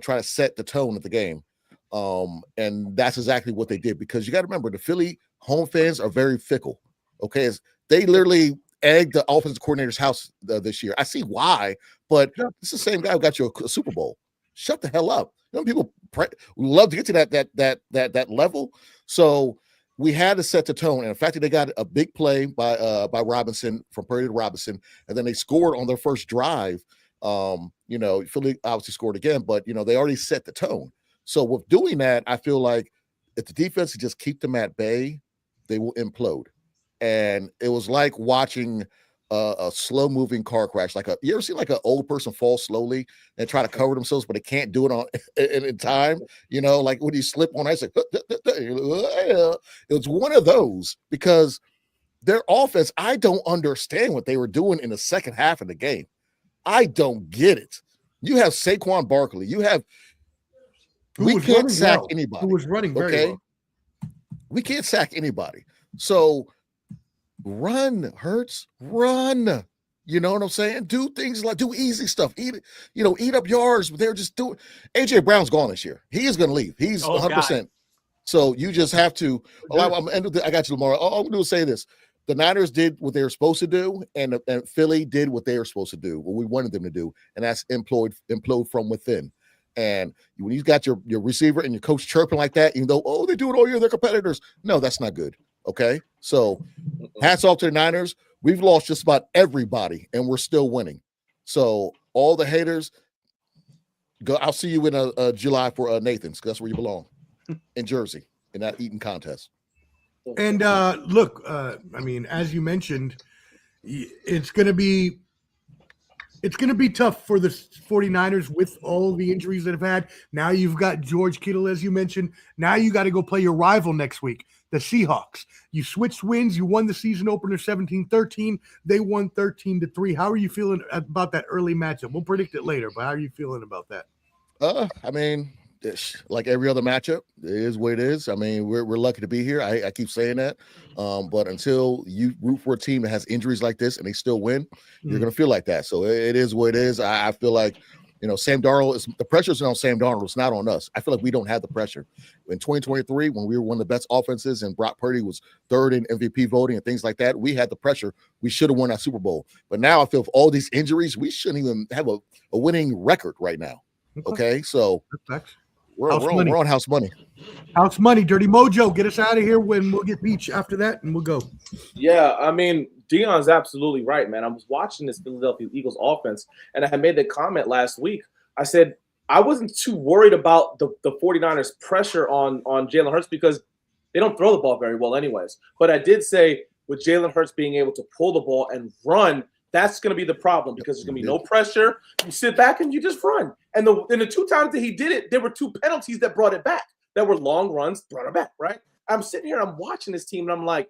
try to set the tone of the game. And that's exactly what they did, because you got to remember the Philly home fans are very fickle. Okay. They literally egged the offensive coordinator's house this year. I see why, but it's the same guy who got you a Super Bowl. Shut the hell up. People love to get to that level. So we had to set the tone. And the fact that they got a big play by Robinson from Purdy to Robinson, and then they scored on their first drive. Philly obviously scored again, but they already set the tone. So with doing that, I feel like if the defense could just keep them at bay, they will implode. And it was like watching a slow moving car crash. You ever see an old person fall slowly and try to cover themselves, but they can't do it in time? When you slip on ice, it was one of those, because their offense, I don't understand what they were doing in the second half of the game. I don't get it. You have Saquon Barkley. We can't sack anybody. Who was running very well. We can't sack anybody. So run, Hurts, run. You know what I'm saying? Do things do easy stuff. Eat up yards. But they're just doing. AJ Brown's gone this year. He is going to leave. He's 100%. So you just have to. I got you, Lamar. All I'm going to do is say this. The Niners did what they were supposed to do, and Philly did what they were supposed to do, what we wanted them to do, and that's implode from within. And when you got your receiver and your coach chirping like that, even though, they do it all year, they're competitors. No, that's not good. Okay? So hats off to the Niners. We've lost just about everybody, and we're still winning. So all the haters, I'll see you in July for Nathan's, because that's where you belong, in Jersey, in that eating contest. And look, as you mentioned, it's going to be tough for the 49ers with all the injuries that have had. Now you've got George Kittle, as you mentioned. Now you got to go play your rival next week, the Seahawks. You switched wins. You won the season opener 17-13. They won 13-3. How are you feeling about that early matchup? We'll predict it later, but how are you feeling about that? Like every other matchup, it is what it is. We're lucky to be here. I keep saying that. But until you root for a team that has injuries like this and they still win, you're going to feel like that. So it is what it is. I feel like Sam Darnold is the pressure's on Sam Darnold. It's not on us. I feel like we don't have the pressure. In 2023, when we were one of the best offenses and Brock Purdy was third in MVP voting and things like that, we had the pressure. We should have won that Super Bowl. But now I feel with all these injuries, we shouldn't even have a winning record right now. Okay, so we're on house money. House money, Dirty Mojo. Get us out of here when we'll get Peach after that, and we'll go. Yeah, I mean, Dion's absolutely right, man. I was watching this Philadelphia Eagles offense, and I had made the comment last week. I said I wasn't too worried about the 49ers' pressure on Jalen Hurts because they don't throw the ball very well anyways. But I did say with Jalen Hurts being able to pull the ball and run, that's going to be the problem because there's going to be no pressure. You sit back and you just run. And the 2 times that he did it, there were 2 penalties that brought it back. That were long runs, brought it back, right? I'm sitting here, I'm watching this team, and I'm like,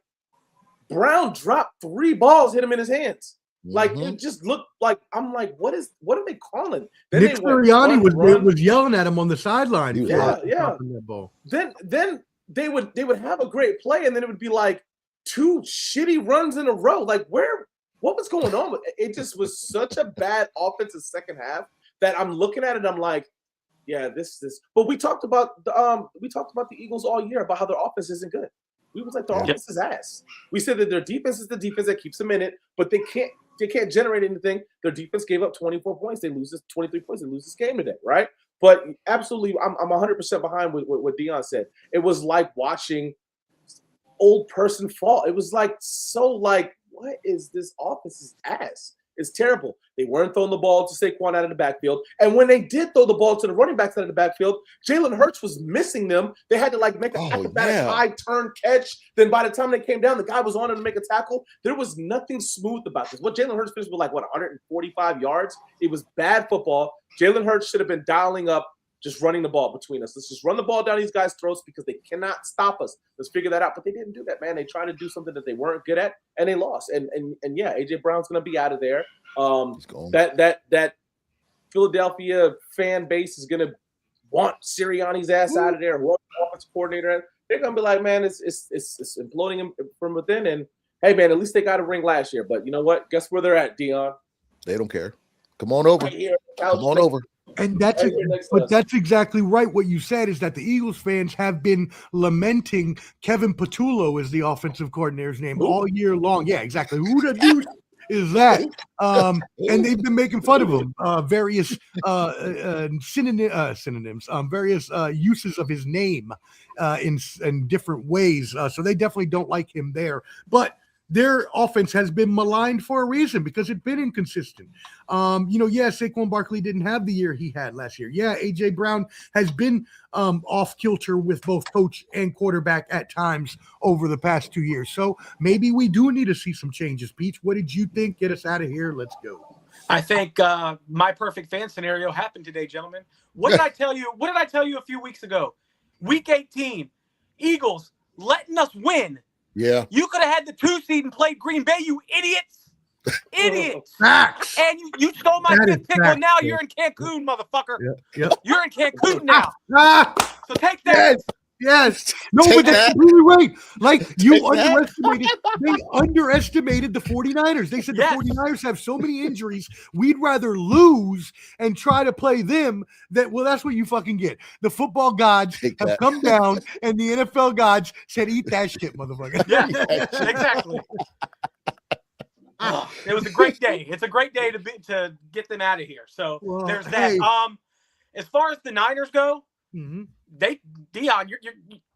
Brown dropped 3 balls, hit him in his hands. Like it just looked like I'm like, what are they calling? Then Nick Sirianni was yelling at him on the sideline. Yeah. That ball. Then they would have a great play, and then it would be like 2 shitty runs in a row. Like what was going on with it? It just was such a bad offensive second half that I'm looking at it. I'm like, yeah, this. But we talked about the Eagles all year about how their offense isn't good. We was like, their offense is ass. We said that their defense is the defense that keeps them in it, but they can't generate anything. Their defense gave up 24 points. They lose this 23 points. They lose this game today, right? But absolutely, I'm 100% behind what Dion said. It was like watching old person fall. It was like what is this offense's ass? It's terrible. They weren't throwing the ball to Saquon out of the backfield. And when they did throw the ball to the running backs out of the backfield, Jalen Hurts was missing them. They had to make an acrobatic high turn catch. Then by the time they came down, the guy was on him to make a tackle. There was nothing smooth about this. What Jalen Hurts finished with 145 yards? It was bad football. Jalen Hurts should have been dialing up just running the ball between us. Let's just run the ball down these guys' throats because they cannot stop us. Let's figure that out. But they didn't do that, man. They tried to do something that they weren't good at, and they lost. And yeah, AJ Brown's going to be out of there. That Philadelphia fan base is going to want Sirianni's ass out of there. What offensive coordinator? They're going to be like, man, it's imploding him from within. And hey, man, at least they got a ring last year. But you know what? Guess where they're at, Dion? They don't care. Come on over. Come on over. And that's exactly right. What you said is that the Eagles fans have been lamenting Kevin Patullo as the offensive coordinator's name all year long. Yeah, exactly. Who the dude is that? And they've been making fun of him. Various synonyms, various uses of his name in different ways. So they definitely don't like him there. But their offense has been maligned for a reason because it's been inconsistent. Saquon Barkley didn't have the year he had last year. Yeah, A.J. Brown has been off kilter with both coach and quarterback at times over the past 2 years. So maybe we do need to see some changes. Peach, what did you think? Get us out of here. Let's go. I think my perfect fan scenario happened today, gentlemen. What did I tell you? What did I tell you a few weeks ago? Week 18, Eagles letting us win. Yeah. You could have had the 2 seed and played Green Bay, you idiots. Idiots. Facts. And you stole my 5th pick, and now you're in Cancun, motherfucker. Yep. You're in Cancun now. So take that. Yes. No, but that's completely right. Like, you underestimated the 49ers. They said the 49ers have so many injuries, we'd rather lose and try to play them. That's what you fucking get. The football gods have come down, and the NFL gods said, eat that shit, motherfucker. Yeah, exactly. It was a great day. It's a great day to get them out of here. So there's that. Hey. As far as the Niners go, Dion,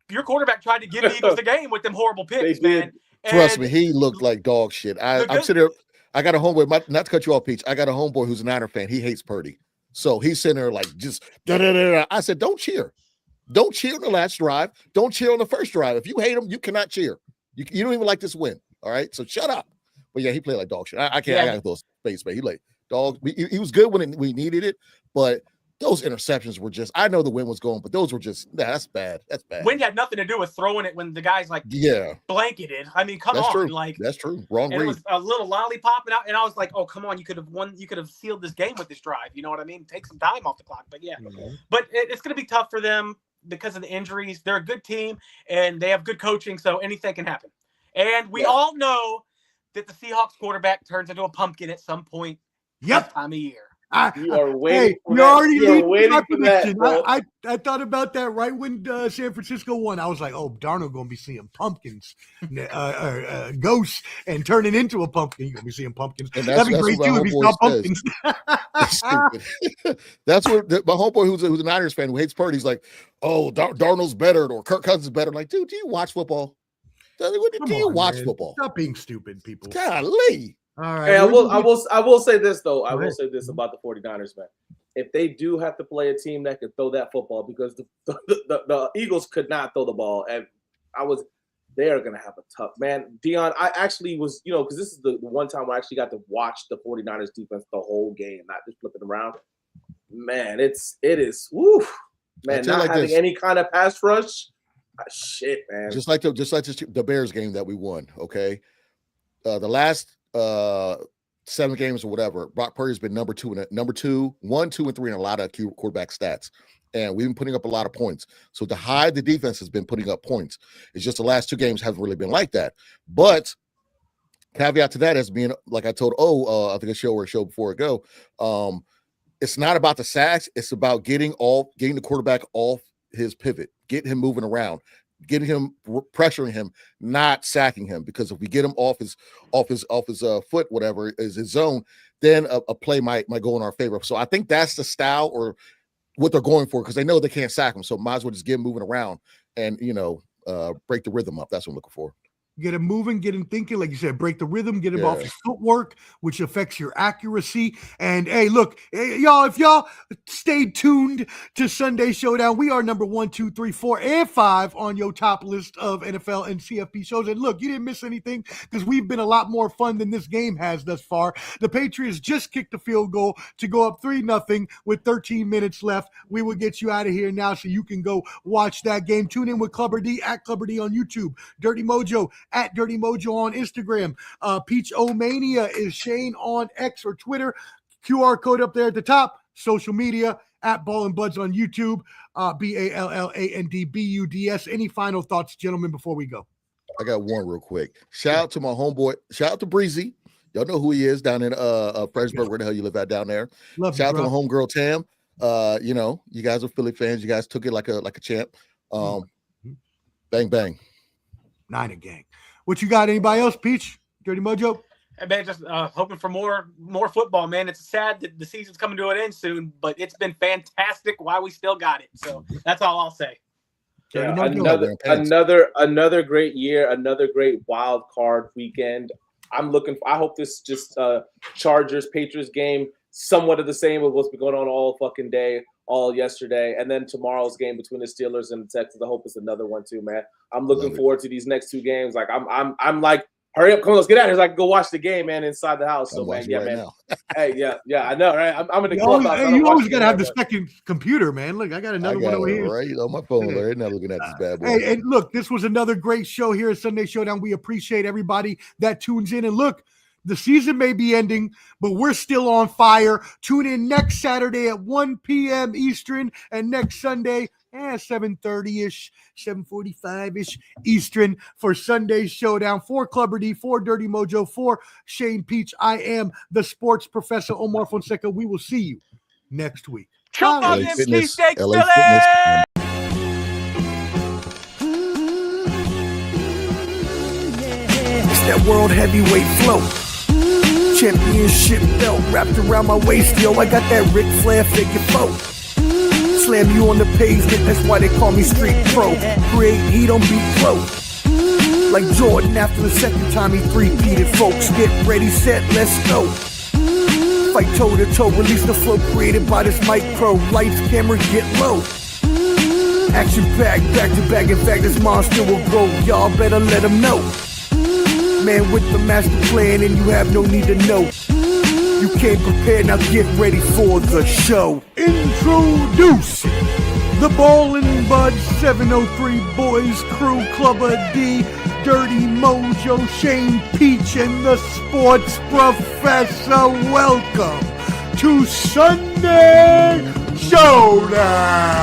your quarterback tried to give the Eagles the game with them horrible picks, man. Trust me, he looked like dog shit. I'm sitting there. I got a homeboy. Not to cut you off, Peach. I got a homeboy who's a Niner fan. He hates Purdy, so he's sitting there like just da da da da. I said, don't cheer. Don't cheer on the last drive. Don't cheer on the first drive. If you hate him, you cannot cheer. You don't even like this win. All right, so shut up. But yeah, he played like dog shit. I can't. I got those space, man. He like dog. He was good when we needed it, but those interceptions were just, I know the wind was going, but those were just, that's bad. That's bad. Wind had nothing to do with throwing it when the guy's blanketed. I mean, come on. True. Like, that's true. Wrong read. It was a little lollipop, and I was like, oh, come on. You could have won. You could have sealed this game with this drive. You know what I mean? Take some time off the clock. But yeah, but it's going to be tough for them because of the injuries. They're a good team, and they have good coaching, so anything can happen. And we all know that the Seahawks quarterback turns into a pumpkin at some point this time of year. You are waiting for you're that. already You are leading waiting my for that, prediction. bro. I thought about that right when San Francisco won. I was like, oh, Darnold going to be seeing pumpkins, ghosts, and turning into a pumpkin. You're going to be seeing pumpkins. And That'd be great, too, if he saw pumpkins. That's what my homeboy who's a Niners fan who hates Purdy, he's like, oh, Darnold's better or Kirk Cousins is better. I'm like, dude, do you watch football? Do you watch football? Stop being stupid, people. Golly. All right. Hey, I will say this, though. I will say this about the 49ers, man. If they do have to play a team that can throw that football, because the Eagles could not throw the ball, and they are going to have a tough, man. Dion, I actually was, because this is the one time I actually got to watch the 49ers defense the whole game, not just flipping around. Man, it is, woo, man, not having any kind of pass rush. Shit, man. Just like the Bears game that we won, okay? The last 7 games or whatever, Brock Purdy's been number 1, 2, and 3 in a lot of quarterback stats. And we've been putting up a lot of points. So to hide the defense has been putting up points. It's just the last 2 games haven't really been like that. But caveat to that has been, like I told, I think a show before ago, it's not about the sacks. It's about getting the quarterback off his pivot, getting him moving around, getting him pressuring him, not sacking him. Because if we get him off his foot, whatever is his zone, then a play might go in our favor. So I think that's the style or what they're going for, because they know they can't sack him. So might as well just get him moving around and break the rhythm up. That's what I'm looking for. Get him moving, get him thinking, like you said, break the rhythm, get him off his footwork, which affects your accuracy. And hey, look, y'all, if y'all stay tuned to Sunday Showdown, we are number 1, 2, 3, 4, and 5 on your top list of NFL and CFP shows. And look, you didn't miss anything because we've been a lot more fun than this game has thus far. The Patriots just kicked a field goal to go up 3-0 with 13 minutes left. We will get you out of here now so you can go watch that game. Tune in with Clubber D at Clubber D on YouTube. Dirty Mojo at Dirty Mojo on Instagram. Peach O-Mania is Shane on X or Twitter. QR code up there at the top. Social media at Ball and Buds on YouTube. BALLANDBUDS. Any final thoughts, gentlemen, before we go? I got one real quick. Shout out to my homeboy. Shout out to Breezy. Y'all know who he is down in Fredericksburg, where the hell you live at down there. Shout out to my homegirl Tam. You guys are Philly fans. You guys took it like a champ. Bang bang. Niner gang. What you got? Anybody else? Peach, Dirty Mojo. Hey man, just hoping for more football, man. It's sad that the season's coming to an end soon, but it's been fantastic while we still got it. So that's all I'll say. Yeah, another great year, another great wild card weekend. I hope this just Chargers Patriots game somewhat of the same with what's been going on all fucking day, all yesterday, and then tomorrow's game between the Steelers and the Texans. I hope it's another one too, man. I'm looking forward to these next 2 games. Like I'm like, hurry up, come on, let's get out of here. So I can go watch the game, man, inside the house. So man, man. Hey, yeah, I know, right? I'm in the clubhouse. You always gotta have the second computer, man. Look, I got another one over here. Right on my phone, right now, looking at this bad boy. Hey, and look, this was another great show here at Sunday Showdown. We appreciate everybody that tunes in. And look, the season may be ending, but we're still on fire. Tune in next Saturday at 1 p.m. Eastern and next Sunday 7:30-ish, 7:45-ish Eastern for Sunday Showdown. For Clubber D, for Dirty Mojo, for Shane Peach, I am the sports professor, Omar Fonseca. We will see you next week. Come on, MC Steaks, Philly! It's that world heavyweight flow. Championship belt wrapped around my waist, yo. I got that Ric Flair figure foe. Slam you on the pavement, that's why they call me Street Pro. Create heat on beat flow. Like Jordan after the second time he three-peated. Folks, get ready, set, let's go. Fight toe to toe, release the flow created by this micro. Lights, camera, get low. Action packed, back to back. In fact, this monster will grow. Y'all better let him know. Man with the master plan, and you have no need to know. You came prepared, now get ready for the show. Introducing the Ball and Bud 703 Boys Crew, Clubber D, Dirty Mojo, Shane Peach, and the Sports Professor. Welcome to Sunday Showdown.